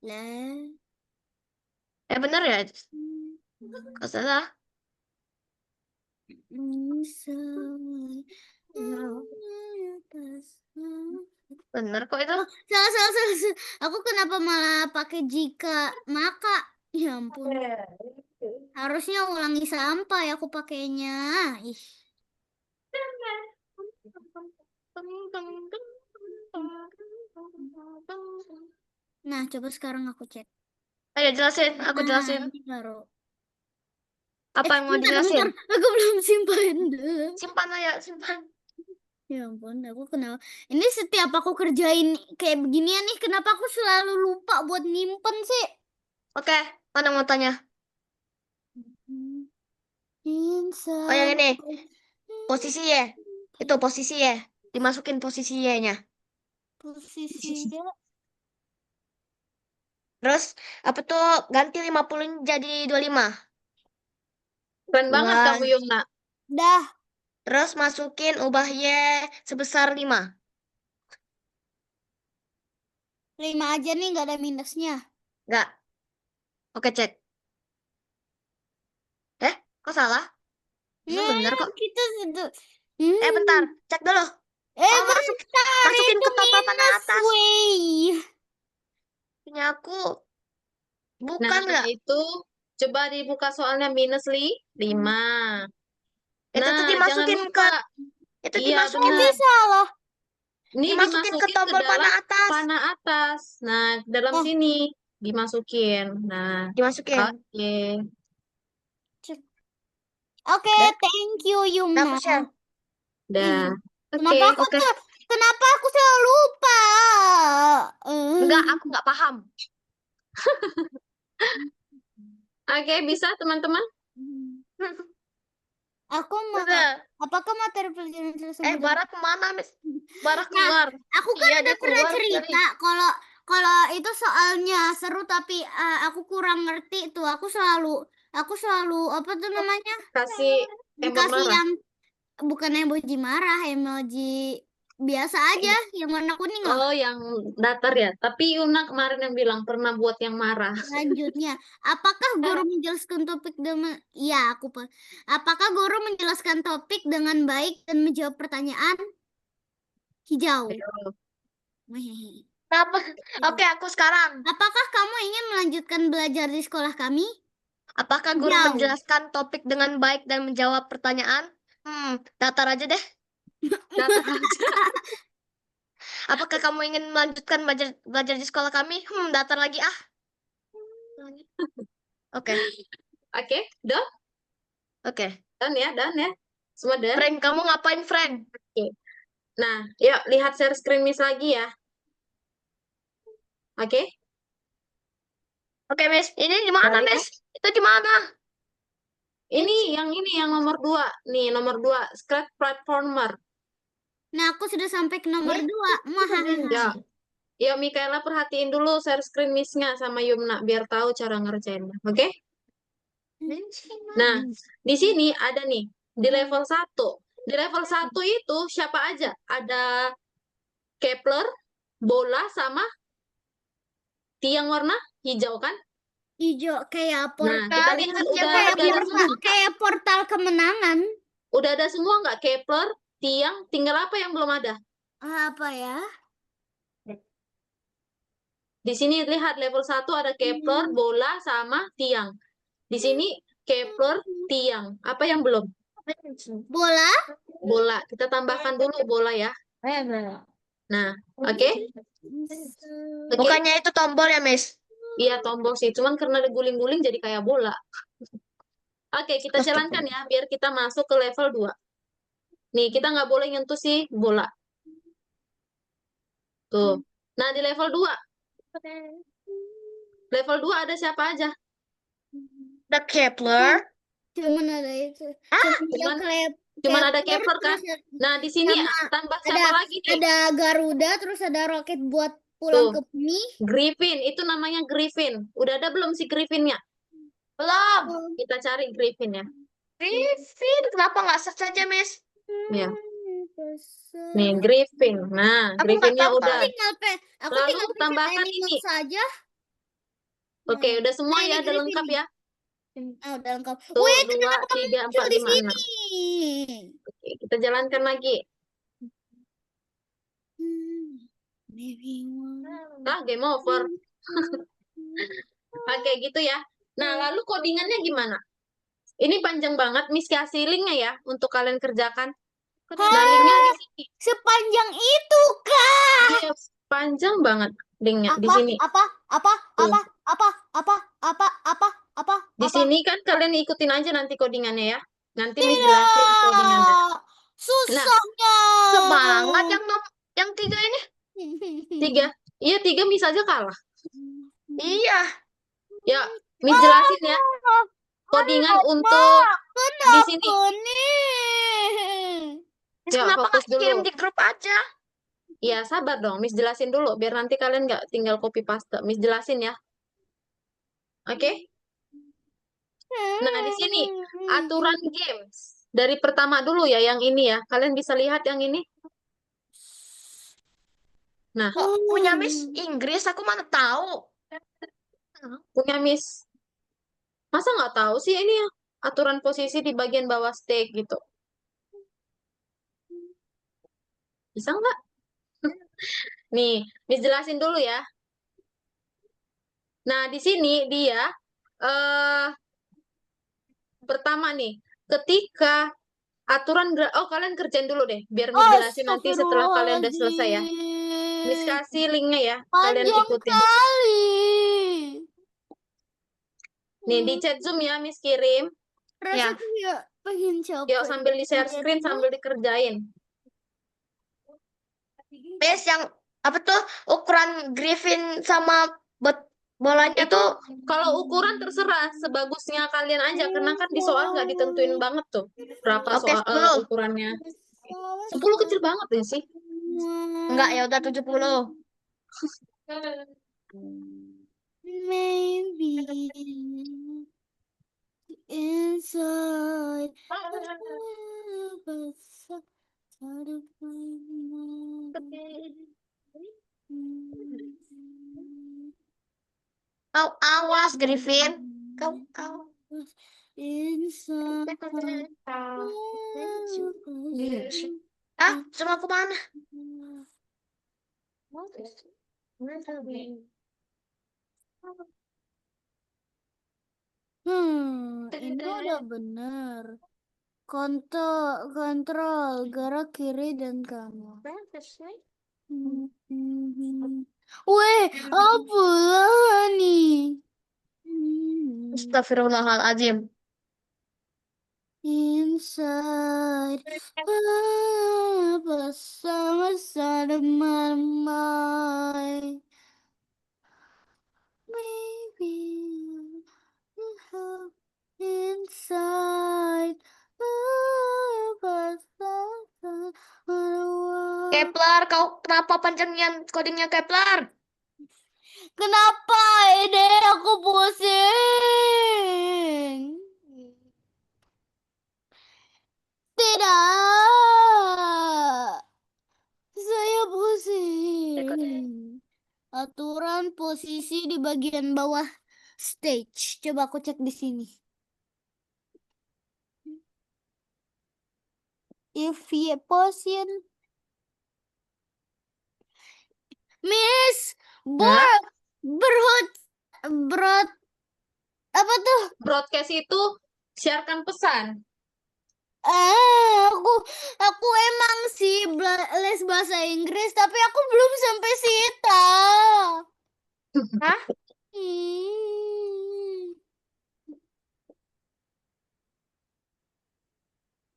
leh. Bener ya? Gak salah. Bener kok itu. Oh, salah. Aku kenapa malah pakai jika maka? Ya ampun. Harusnya ulangi sampai aku pakainya. Ih. Nah, coba sekarang aku cek. Ayo jelasin, aku Nah, jelasin. ini baru. Apa yang mau Bentar, dijelasin? aku belum simpan dulu. Simpan aja, simpan. Ya ampun, aku kenapa? Ini setiap aku kerjain kayak beginian nih, kenapa aku selalu lupa buat nyimpen sih? Oke, mana mau tanya? Oh yang ini, posisi Y. Itu posisi Y. Dimasukin posisi Y-nya. Posisinya Terus, apa tuh, ganti 50 jadi 25. Keren banget Ubah. kamu, Yumna. dah Terus masukin ubah Y sebesar 5. 5 aja nih, nggak ada minusnya. Enggak. Oke, cek. Kok salah? Emang bener kok. Kita sudah. Bentar. Cek dulu. Oh, Bentar, masukin itu ke papan minus, atas. wey. Punya aku. Nah, Bukan nggak? itu coba dibuka soalnya minus 5. Itu tuh Nah, jangan dimasukin lupa. itu Iya, dimasukin benar. Bisa loh. Ini dimasukin ke dimasukin ke tombol dalam panah atas. panah atas. Nah, dalam Oh. sini dimasukin. Nah, Dimasukin. oke. Oke, Udah? thank you Udah Yumna. aku share. Dah. Oke. Kenapa aku selalu lupa? Enggak, aku nggak paham. Oke, bisa teman-teman? Aku mau, Udah. apakah materi pelajaran selesai? Bara kemana, Miss? Bara Nah, keluar. aku kan Iya, udah dia pernah keluar cerita kalau itu soalnya seru tapi aku kurang ngerti tuh. Aku selalu apa tuh namanya? Kasih emoji Dikasih marah. yang bukan emoji marah, emoji biasa aja yang warna kuning loh. Oh, yang datar ya. Tapi Yuna kemarin yang bilang pernah buat yang marah. Selanjutnya, apakah guru menjelaskan topik dengan apakah guru menjelaskan topik dengan baik dan menjawab pertanyaan? Hijau. Kenapa? Oke, aku sekarang. Apakah kamu ingin melanjutkan belajar di sekolah kami? Apakah guru Hijau. menjelaskan topik dengan baik dan menjawab pertanyaan? Datar aja deh. Datar aja. Apakah kamu ingin melanjutkan belajar di sekolah kami? Datar lagi ah. Oke. Oke, done? Oke. Done ya, done ya. Semua done? Frank, kamu ngapain, Frank? Nah, yuk lihat share screen Miss lagi ya. Oke? Oke, Miss. Ini di mana, Balik, Miss? Itu di mana? ini yang nomor 2. Nih, nomor 2. Scratch Platformer. Nah, aku sudah sampai ke nomor 2. Ya. Ya, Mikaela perhatiin dulu share screen Miss-nya sama Yumna biar tahu cara ngerjainnya. Oke? Nah, di sini ada nih di level 1. Di level 1 itu siapa aja? Ada Kepler, bola sama tiang warna hijau kan? Hijau kayak Nah, kita lihat kayak portal kemenangan. udah ada semua nggak Kepler, tiang, tinggal apa yang belum ada? Apa ya? Di sini lihat level 1 ada Kepler, bola sama tiang. Di sini Kepler, tiang. Apa yang belum? Bola? Bola. Kita tambahkan dulu bola ya. Nah, oke? Bukannya itu tombol ya, Miss? Iya, tombol sih. Cuman karena diguling-guling jadi kayak bola. Oke, kita jalankan ya, biar kita masuk ke level 2. Nih, kita nggak boleh nyentuh si bola. Tuh. Nah, di level 2. Level 2 ada siapa aja? The Kepler. Cuman ada itu. Cuman ada Kepler kan? Nah, di sini tambah siapa lagi nih? Ada Garuda, terus ada roket buat pulang ke bumi. Griffin, itu namanya Griffin. Udah ada belum si Griffinnya? Belum. Kita cari Griffin ya. Griffin, kenapa nggak search aja, Miss? Ya. Nih, Griffin. Nah, Aku nggak Griffinnya tahu, udah. Aku Lalu tinggal pencet tambahkan animal ini. saja. Oke, udah semua Nah, ini ya, udah Griffin lengkap nih. ya. Udah lengkap. Tuh, Wih, 2, 3, 4, di 5, 6. sini. Oke, kita jalankan lagi. Ah, game over. Oke, gitu ya. Nah, lalu codingannya gimana? Ini panjang banget, Miss kasih linknya ya, untuk kalian kerjakan. Nah, linknya di sini. Sepanjang itu, Kak. Iya, panjang banget linknya di sini. Apa? Di sini kan kalian ikutin aja nanti codingannya ya. Nanti Miss jelasin codingannya. Susahnya. Semangat yang 3 ini. 3. Iya, 3 Miss aja kalah. Iya. Ya, Miss jelasin ya. Codingan untuk di sini. Miss, Ya, kenapa fokus nggak kirim dulu. di grup aja? Ya, sabar dong. Miss jelasin dulu. Biar nanti kalian nggak tinggal copy paste. Miss jelasin ya. Oke? Nah, di sini aturan games. Dari pertama dulu ya, yang ini ya. Kalian bisa lihat yang ini. Nah, Kok punya Miss Inggris? Aku mana tahu. punya Miss. Masa nggak tahu sih ini ya? Aturan posisi di bagian bawah stake gitu. Bisa nggak? Nih, Miss jelasin dulu ya. Nah, di sini dia pertama nih, ketika Oh, kalian kerjain dulu deh, biar Miss jelasin nanti setelah kalian udah selesai ya. Miss Astagfirullahaladzim. kasih linknya ya, kalian Panjang ikutin. kali. Nih di chat Zoom ya, Miss kirim. Rasanya ya pengen Yuk capek. sambil di share screen Lihatnya. sambil dikerjain. Miss yang apa tuh ukuran Griffin sama bolanya Itu tuh kalau ukuran terserah, sebagusnya kalian aja, karena kan di soal nggak ditentuin banget tuh berapa oke soal 10. ukurannya. 10 kecil banget ya sih. Enggak, ya udah 70. Maybe inside Kau awas Griffin. Kau inside ah, sama aku mana? Ini udah bener. Kontrol gerak kiri dan kanan. Weh, apa nih? Astagfirullahaladzim. Inside bersama-sama mamai. Maybe inside bersama-sama. Kepler, kau kenapa panjangnya codingnya Kepler? Kenapa ini aku pusing? Tidak, saya pusing. Aturan posisi di bagian bawah stage. Coba aku cek di sini. If you position, Miss, Hah? Brot, apa tuh? Broadcast itu siarkan pesan. Aku emang sih les bahasa Inggris, tapi aku belum sampai situ. Hah?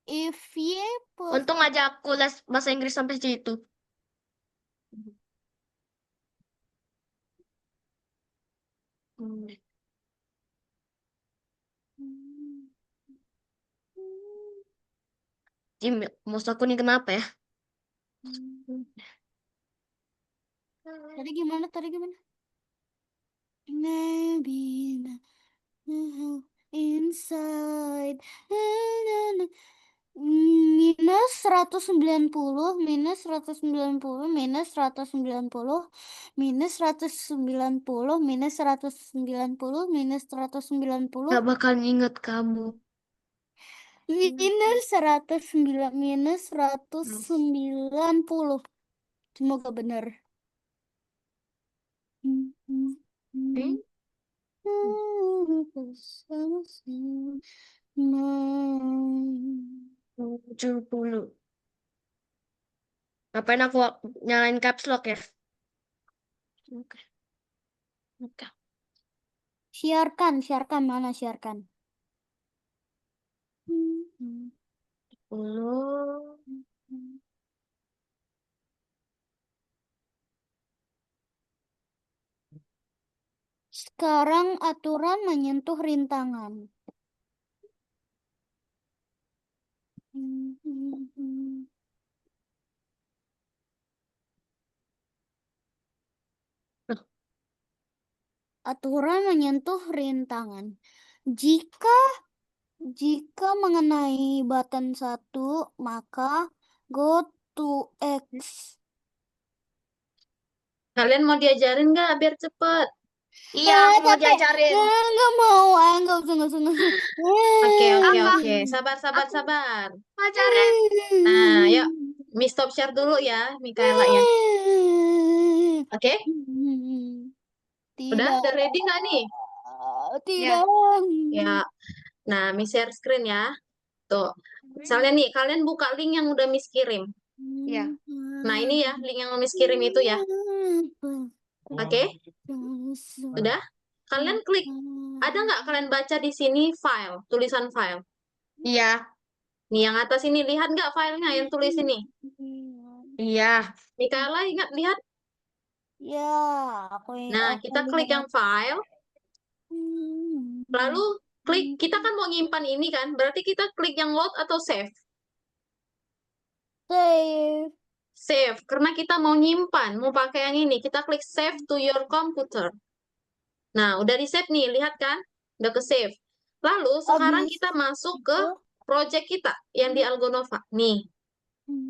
If you Untung aja aku les bahasa Inggris sampai situ. Jim, mouse aku nih kenapa ya? Tadi gimana? Maybe inside minus 190 minus 190 minus 190 minus 190 minus 190 minus 190 Gak bakal inget kamu. minus 109 minus 190. Semoga benar. Hmm? 70. Ngapain aku nyalain caps lock ya? Oke. Oke. Siarkan mana siarkan? 10. Sekarang aturan menyentuh rintangan. Aturan menyentuh rintangan. Jika mengenai button 1, maka go to X. Kalian mau diajarin nggak biar cepet? Iya, aku mau Tapi diajarin. nggak mau, nggak usah. Oke. Sabar. Ajarin. Nah, yuk. Miss stop share dulu ya, Mikaela ya. Oke? Tidak. Udah ready nggak nih? Tidak. Ya. Nah, Miss share screen ya. Tuh. Misalnya nih, kalian buka link yang udah Miss kirim. Ya. Nah, ini ya, link yang Miss kirim itu ya. Oke? Udah? Kalian klik. Ada nggak kalian baca di sini file, tulisan file? Iya. Nih, yang atas ini, lihat nggak filenya yang tulis ini? Iya. Mikaela ingat lihat? Ya, Nah, kita klik yang file, lalu klik, kita kan mau nyimpan ini kan, berarti kita klik yang load atau save? save. Save, karena kita mau nyimpan, mau pakai yang ini, kita klik save to your computer. Nah, udah di save nih, lihat kan? Udah ke save. Lalu, sekarang Habis kita masuk ke itu, project kita yang di Algonova. Nih,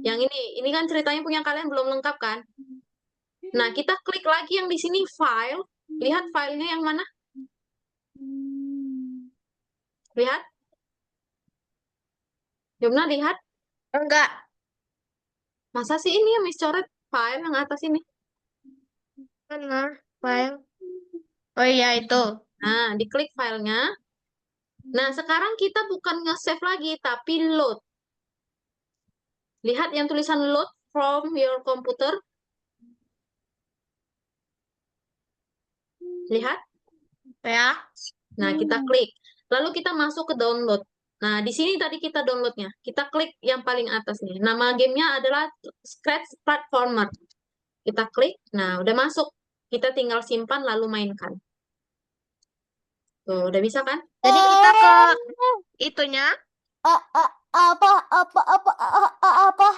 yang ini kan ceritanya punya kalian belum lengkap kan? Nah, kita klik lagi yang di sini file. Lihat filenya yang mana? Lihat. Yumna, lihat. Enggak. Masa sih ini yang Miss coret file yang atas ini? Mana? File. Oh iya itu. Nah, diklik filenya. Nah, sekarang kita bukan nge-save lagi, tapi load. Lihat yang tulisan load from your computer. Lihat. Ya. Nah, kita klik. Lalu kita masuk ke download. Nah, di sini tadi kita downloadnya. Kita klik yang paling atas nih. Nama gamenya adalah Scratch Platformer. Kita klik. Nah, udah masuk. Kita tinggal simpan lalu mainkan. Tuh, udah bisa kan? Jadi kita ke itunya. apa?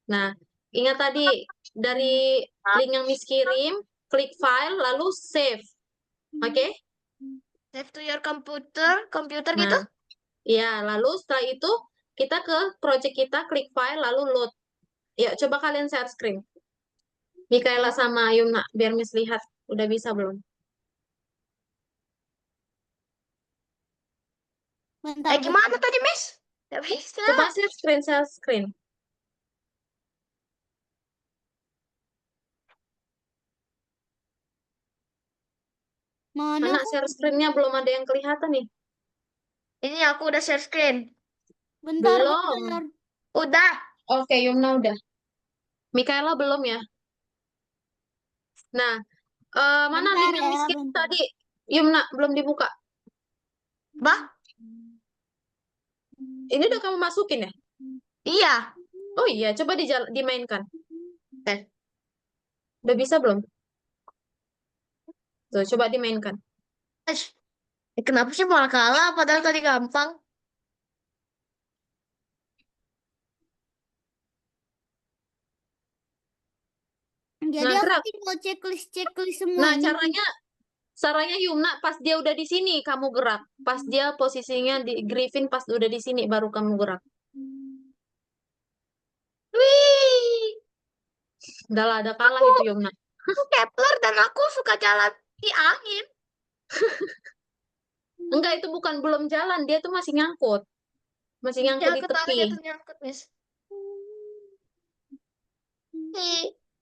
Nah, ingat tadi dari link yang Miss kirim, klik file lalu save. Oke? Save to your computer gitu. Nah, ya, lalu setelah itu kita ke project kita, klik file lalu load. Ya, coba kalian share screen. Mikaela sama Yumna, biar Miss lihat. Udah bisa belum? Bentar, Gimana tadi, Miss? Gak bisa. Coba share screen, share screen. Mana Anak aku? share screen-nya belum ada yang kelihatan nih. Ini aku udah share screen. Bentar, Belum. bentar. Udah. Oke, Yumna udah. Mikaela belum ya? Nah, mana Bentar link yang ya, Miss kirim bentar. tadi? Yumna, belum dibuka. Bah? Ini udah kamu masukin ya? Iya. Oh iya, coba dimainkan. Eh. Udah bisa belum? Tuh, coba dimainkan. Kenapa sih malah kalah padahal tadi gampang? Jadi Nah, aku gerak. mau checklist Nah, semuanya. caranya Yumna pas dia udah di sini kamu gerak. Pas dia posisinya di Griffin pas udah di sini baru kamu gerak. Wih. Udah lah, ada kalah Aku, itu Yumna. aku Kepler dan aku suka jalan di angin. Enggak, itu bukan belum jalan, dia tuh masih nyangkut. Masih nyangkut Ya, di aku tahu tepi. dia ternyangkut, Miss.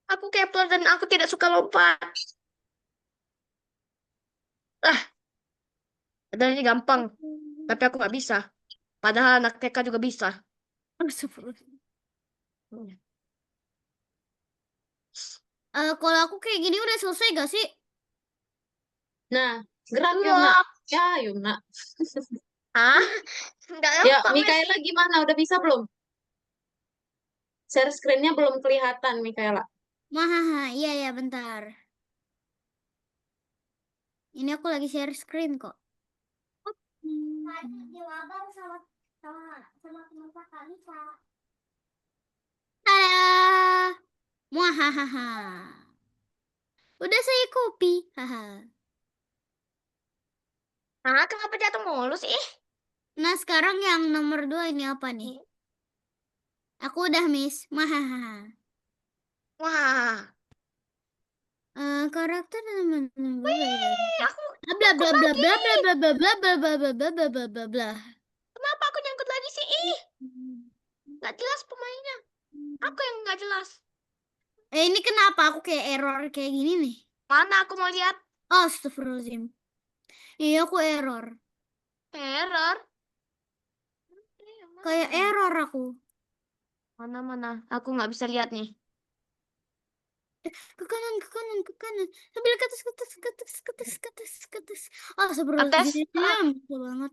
Aku Kepler dan aku tidak suka lompat. Padahal ini gampang, tapi aku nggak bisa. Padahal anak TK juga bisa. Kalau aku kayak gini udah selesai gak sih? Nah, gerak Ya. Yumna. Ya, Yumna. Ah, nggak Ya, gampang, Miss. Mikaela gimana? Udah bisa belum? Share screen-nya belum kelihatan, Mikaela. Mahaha, iya ya, bentar. Ini aku lagi share screen kok. Tada! Muahahaha. Udah saya copy. Haha. Ah, kenapa jatuh mulu sih? Nah, sekarang yang nomor 2 ini apa nih? Aku udah miss. Mahahaha. Wah, Karakter aku bla bla bla bla bla bla bla bla bla bla bla bla bla bla bla bla. kenapa aku nyangkut lagi sih? Nggak jelas pemainnya. Aku yang nggak jelas. Ini kenapa aku kayak error kayak gini nih? Mana aku mau lihat Oh, astagfirullahaladzim. Iya, aku error. error. Kayak error aku. Mana? Aku nggak bisa lihat nih. Ke kanan, ke kanan, ke kanan. Sambil ke atas, ke atas, ke atas, ke atas, ke atas, ke atas. Ah, Atas. astagfirullahaladzim. Susah banget.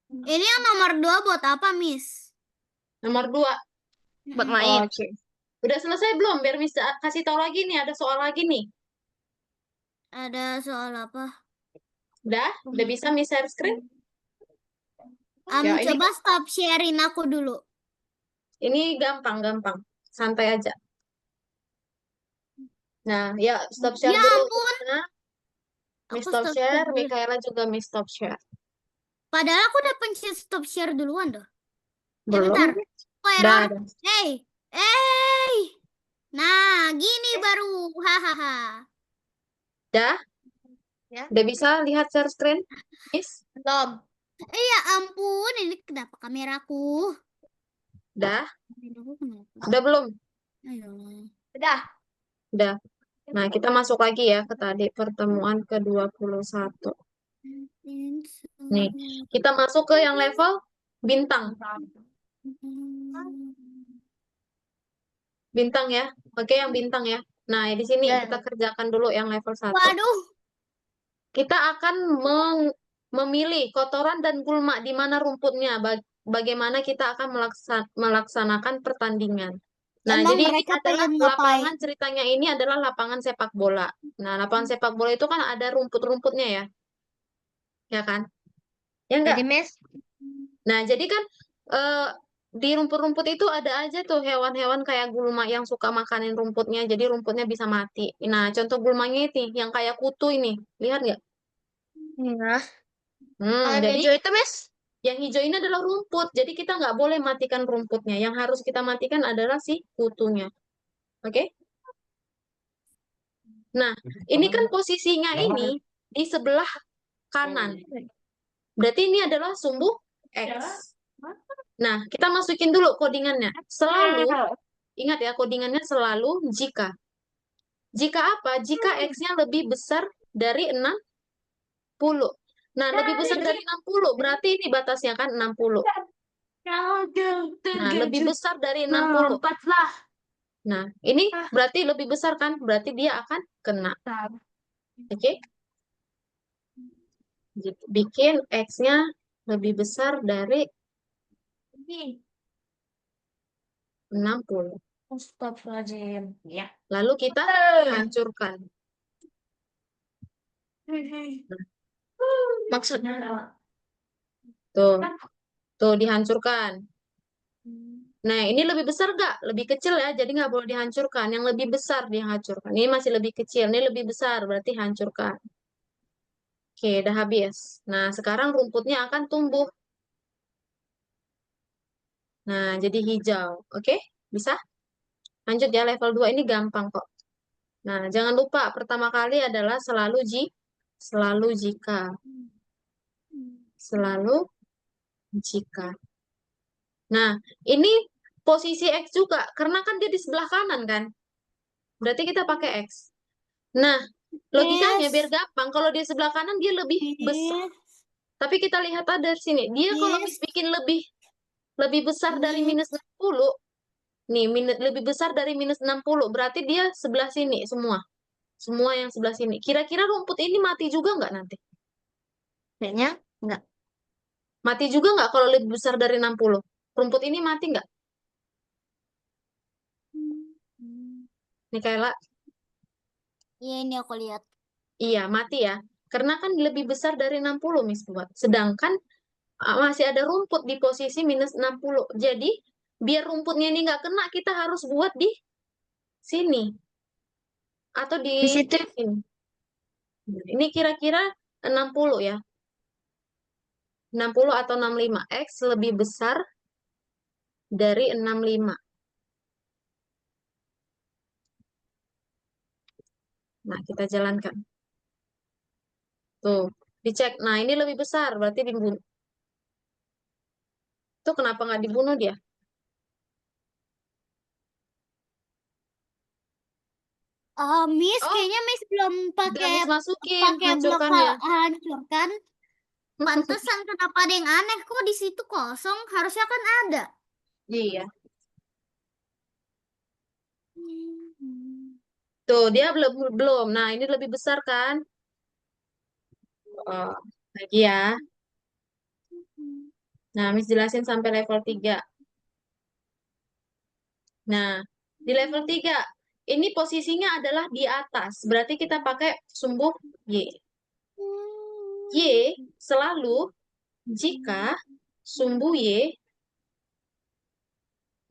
Ini yang nomor 2 buat apa, Miss? Nomor 2. Buat main. Oke. Udah selesai belum? Biar Miss kasih tahu lagi nih, ada soal lagi nih. Ada soal apa? Udah bisa Miss share screen? Ya, ini coba stop sharing aku dulu. gampang. Santai aja. Nah, ya stop share Ya dulu. ampun. Nah, Miss Aku stop stop share, share dulu. Mikaela juga Miss stop share. Padahal aku udah pencet stop share duluan doh. Belum. Bentar. Kok error? Dah. Hey. Nah, gini baru. Hahaha. Dah? Ya. Udah bisa lihat share screen? Miss? Belum. Ya ampun, ini kenapa kameraku? Dah? Kameraku kenapa? Udah belum? Ayo. Udah. Udah. Nah, kita masuk lagi ya ke tadi pertemuan ke-21. Nih, kita masuk ke yang level bintang. Bintang ya. Oke, yang bintang ya. Nah, di sini Ya. kita kerjakan dulu yang level 1. Waduh. Kita akan memilih kotoran dan gulma di mana rumputnya. Bagaimana kita akan melaksanakan pertandingan. Nah, Emang jadi ini mereka adalah pengen lapangan, ngapain? ceritanya ini adalah lapangan sepak bola. Nah, lapangan sepak bola itu kan ada rumput-rumputnya ya. Ya kan? Ya enggak? Jadi Miss. Nah, jadi kan eh, di rumput-rumput itu ada aja tuh hewan-hewan kayak gulma yang suka makanin rumputnya, jadi rumputnya bisa mati. Nah, contoh gulmanya ini, yang kayak kutu ini. Lihat nggak? Iya. Yang Jadi hijau itu Miss. yang hijau ini adalah rumput, jadi kita nggak boleh matikan rumputnya. Yang harus kita matikan adalah si kutunya. Oke? Nah, ini kan posisinya ini di sebelah kanan. Berarti ini adalah sumbu X. Nah, kita masukin dulu codingannya. Selalu, ingat ya, codingannya selalu jika. Jika apa? Jika X-nya lebih besar dari 60. Nah, lebih besar dari 60, berarti ini batasnya kan 60. Nah, lebih besar dari 60. lah. Nah, ini berarti lebih besar kan? Berarti dia akan kena. Oke? Bikin X-nya lebih besar dari 60. Astagfirullahaladzim. Ya. Lalu kita hancurkan. Maksudnya Tuh, tuh dihancurkan. Nah, ini lebih besar nggak? Lebih kecil ya, jadi nggak boleh dihancurkan. Yang lebih besar dihancurkan. Ini masih lebih kecil, ini lebih besar, berarti hancurkan. Oke, udah habis. Nah, sekarang rumputnya akan tumbuh. Nah, jadi hijau. Oke, bisa? Lanjut ya, level 2 ini gampang kok. Nah, jangan lupa, pertama kali adalah selalu jika. Selalu jika. Nah, ini posisi X juga, karena kan dia di sebelah kanan kan? Berarti kita pakai X. Nah, logikanya biar gampang, kalau di sebelah kanan dia lebih besar. Tapi kita lihat ada di sini, dia kalau bikin lebih besar dari minus 60, nih lebih besar dari minus 60, berarti dia sebelah sini semua. Semua yang sebelah sini. Kira-kira rumput ini mati juga nggak nanti? kayaknya enggak. Mati juga nggak kalau lebih besar dari 60? Rumput ini mati nggak? Mikaela? Iya, ini aku lihat. Iya, mati ya. Karena kan lebih besar dari 60, Miss buat. Sedangkan masih ada rumput di posisi minus 60. Jadi, biar rumputnya ini nggak kena, kita harus buat di sini. Atau di Di situ. sini. Ini kira-kira 60 ya. 60 atau 65. X lebih besar dari 65. Nah, kita jalankan. Tuh, dicek. Nah, ini lebih besar, berarti dibunuh. Tuh, kenapa nggak dibunuh dia? Miss, Oh, kayaknya Miss belum udah pakai Miss masukin blok hancurkannya. hancurkan. Pantesan kenapa ada yang aneh kok di situ kosong, harusnya kan ada. Iya. Tuh, dia belum belum. Nah, ini lebih besar kan? Oh, lagi ya. Nah, Miss jelasin sampai level 3. Nah, di level 3, ini posisinya adalah di atas. Berarti kita pakai sumbu Y. Y selalu jika sumbu Y,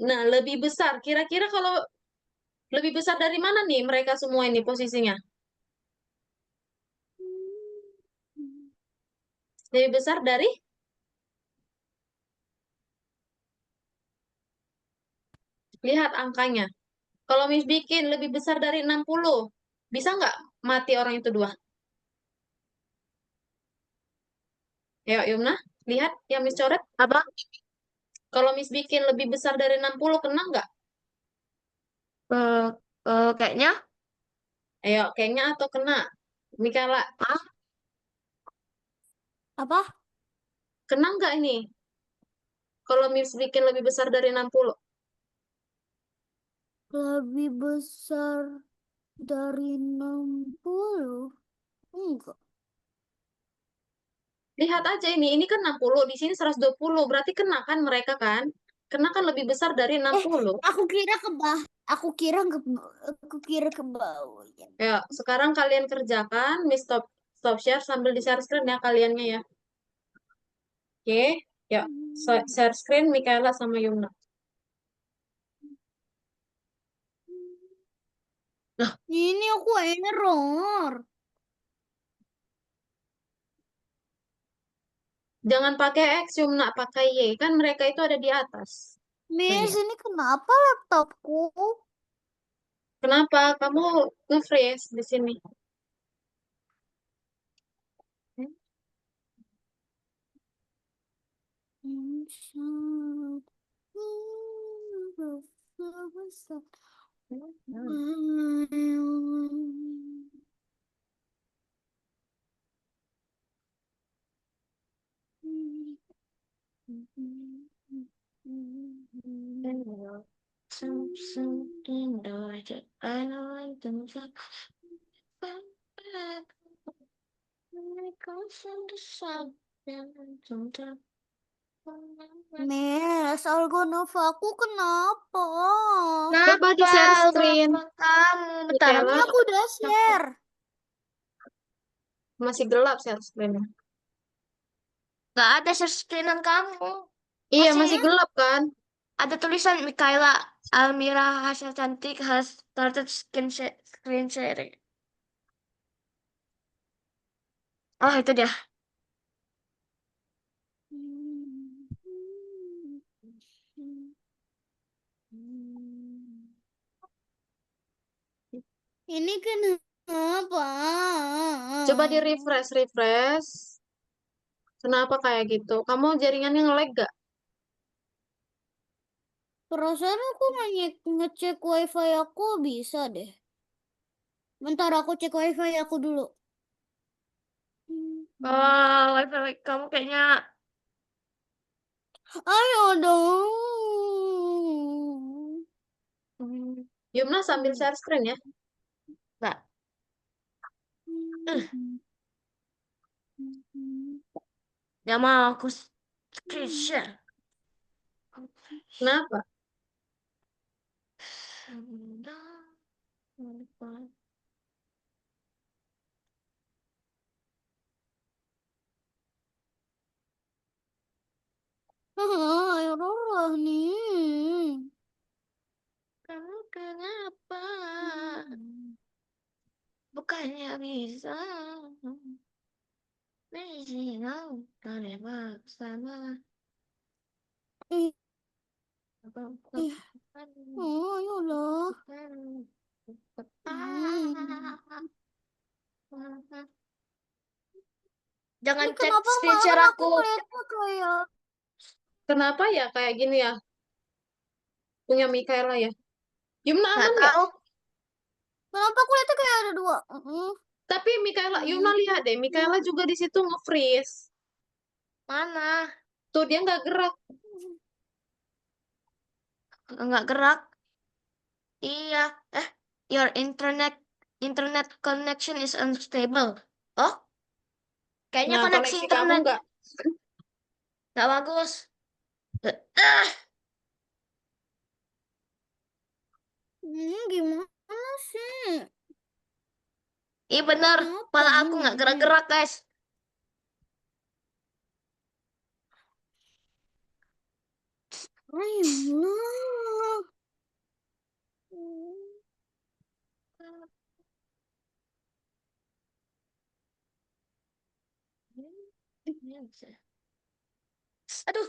nah lebih besar. Kira-kira kalau lebih besar dari mana nih mereka semua ini posisinya? Lebih besar dari? Lihat angkanya. Kalau Miss bikin lebih besar dari 60, bisa nggak mati orang itu dua? Ayo, Yumna, lihat yang Miss coret. Apa? Kalau Miss bikin lebih besar dari 60, kena nggak? Eh, kayaknya. Ayo, kayaknya atau kena? Mikaela, Ah, Apa? kena nggak ini? Kalau Miss bikin lebih besar dari 60. Lebih besar dari 60? Enggak. Lihat aja ini kan 60, di sini 120, berarti kena kan mereka kan? Kena kan lebih besar dari 60. Aku kira ke bawah. Aku kira ke bawah. Ya, sekarang kalian kerjakan, Miss stop stop share sambil di share screen ya kaliannya ya. Oke, ya. Share screen Mikaela sama Yumna. Ini aku error. Jangan pakai X, Yumna, pakai Y. Kan mereka itu ada di atas. Miss, Lihat. ini kenapa laptopku? Kenapa? Kamu nge-freeze di sini. Miss, Algonova aku kenapa? Coba di share screen. kamu bentar. Mikaela, Ini aku udah share. masih gelap share screen-nya. Gak ada share screenan kamu. Iya, Masih masih gelap kan? ada tulisan Mikaela Almira Hasil Cantik has started screen sharing. Oh, itu dia. Ini kenapa? Coba di refresh. Kenapa kayak gitu? Kamu jaringannya nge-lag gak? Perasaan aku ngecek wifi aku bisa deh. Bentar aku cek wifi aku dulu. Oh, wifi kamu kayaknya Ayo dong. Yumna sambil share screen ya. nggak. Eh, ya mau aku screen share. Kenapa? Ayo dong nih. Kamu kenapa? Bukannya bisa. Menghilang karena bersama. Ih, ayolah. Jangan Ini cek kenapa screen share malahan aku aku. ngeliatnya kayak Kenapa ya kayak gini ya? Punya Mikaela ya. Yumna Nggak aman nggak? tahu. kenapa aku lihatnya kayak ada dua? Tapi Mikaela, Yumna lihat deh. Mikaela juga di situ nge-freeze. Mana? Tuh dia nggak gerak. Nggak gerak. Iya. Your internet connection is unstable. Oh, kayaknya Nah, koneksi koneksi kamu internet nggak. nggak bagus. Ah, Gimana sih? iya bener. Kenapa Malah aku nggak ini? gerak-gerak, guys. Ayolah. Aduh,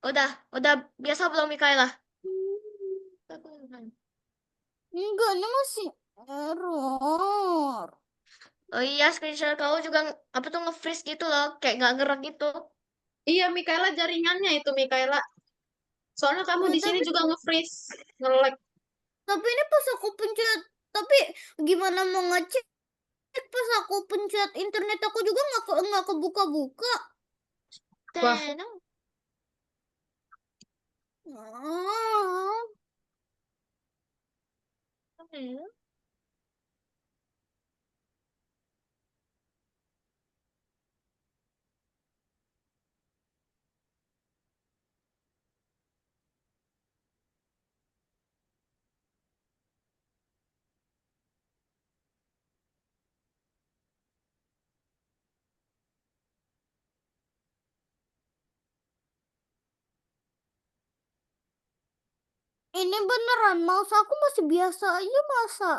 udah biasa belum Mikaela? Enggak, ini masih error. Oh iya, screenshot kamu juga apa tuh nge-freeze gitu loh, kayak nggak gerak gitu. Iya, Mikaela jaringannya itu Mikaela. Soalnya kamu Nah, di sini juga nge-freeze, nge-lag. tapi ini pas aku pencet, tapi gimana mau ngecek pas aku pencet internet aku juga nggak kebuka-buka. Wah, Tenang. Ah. Ini beneran mouse aku masih biasa aja masa.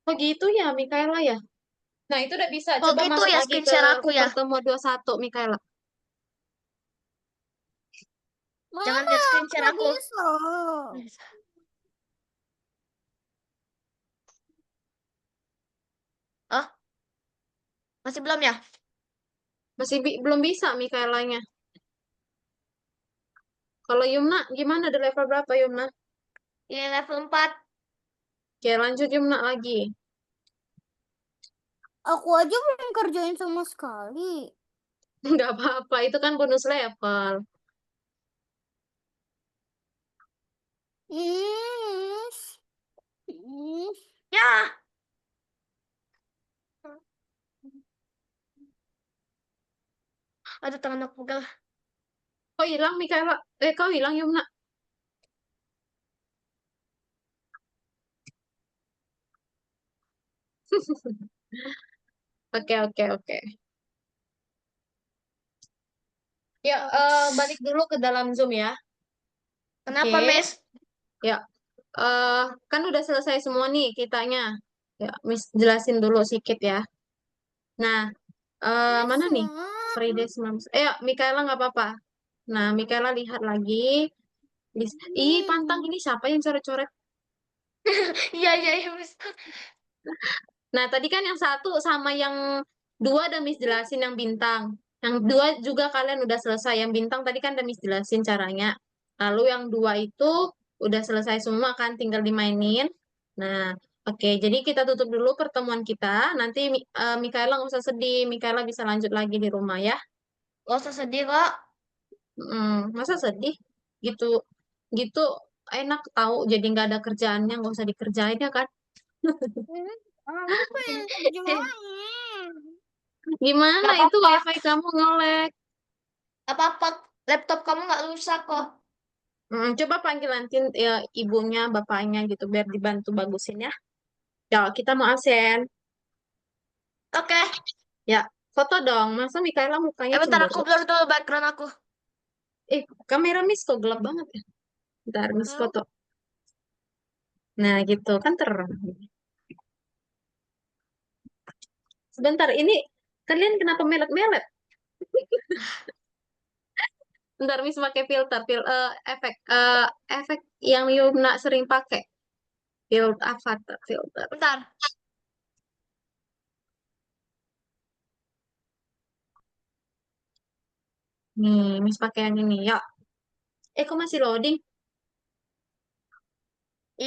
oh gitu ya Mikaela ya. Nah, itu udah bisa. Oh Coba gitu masuk ya lagi screen ke share aku ya. pertemuan 21 Mikaela. Jangan Mana lihat screen share nggak aku. bisa. Oh, masih belum ya? Masih belum bisa Mikaelanya. Kalau Yumna, gimana? Di level berapa Yumna? Ini level 4. Oke, lanjut Yumna lagi. Aku aja belum kerjain sama sekali. Nggak apa-apa, itu kan bonus level. Hmm. Hmm. Ya. Aduh, tangan aku pegal. Kok hilang Mikaela? Kau hilang Yumna? Oke, oke, oke. Ya, balik dulu ke dalam Zoom ya. Kenapa, Oke, Miss? ya. Kan udah selesai semua nih kitanya. Ya, Miss jelasin dulu sedikit ya. Nah, mana nih? Bisa. Friday 19. Ya, Mikaela nggak apa-apa. Nah, Mikaela lihat lagi. Ih, pantang ini siapa yang coret-coret? Iya, iya, iya, Miss. Nah, tadi kan yang satu sama yang dua udah Miss jelasin yang bintang. Yang dua juga kalian udah selesai. Yang bintang tadi kan udah Miss jelasin caranya. Lalu yang dua itu udah selesai semua kan, tinggal dimainin. Nah, oke. Jadi kita tutup dulu pertemuan kita. Nanti Mikaela nggak usah sedih. Mikaela bisa lanjut lagi di rumah ya. Gak usah sedih kok. Masa sedih? Gitu, gitu enak tahu. Jadi nggak ada kerjaannya, nggak usah dikerjain ya kan? Aku pengen kerjain. Gimana Gak itu apa-apa. wifi kamu nge-lag? Apa-apa. Laptop kamu nggak rusak kok. Coba panggil nanti ya, ibunya, bapaknya gitu biar dibantu bagusin ya. Ya, kita mau absen. Oke. Ya, foto dong. Masa Mikaela mukanya Bentar aku cemberut? blur dulu background aku. Kamera Miss kok gelap banget ya. Bentar, Miss Hmm. foto. Nah, gitu. Kan terang. Sebentar, ini kalian kenapa melet-melet? Bentar, Miss pakai filter. Efek yang Yumna sering pakai. Filter, avatar, filter. Bentar. Nih, Miss pakai yang ini. Ya. Kok masih loading?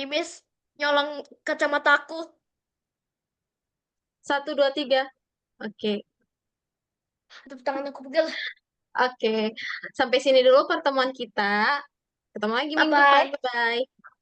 Miss nyolong kacamataku. 1, 2, 3. Oke. Aduh, tangan aku pegel. Oke. Sampai sini dulu pertemuan kita. Ketemu lagi minggu depan. Bye-bye. Bye-bye.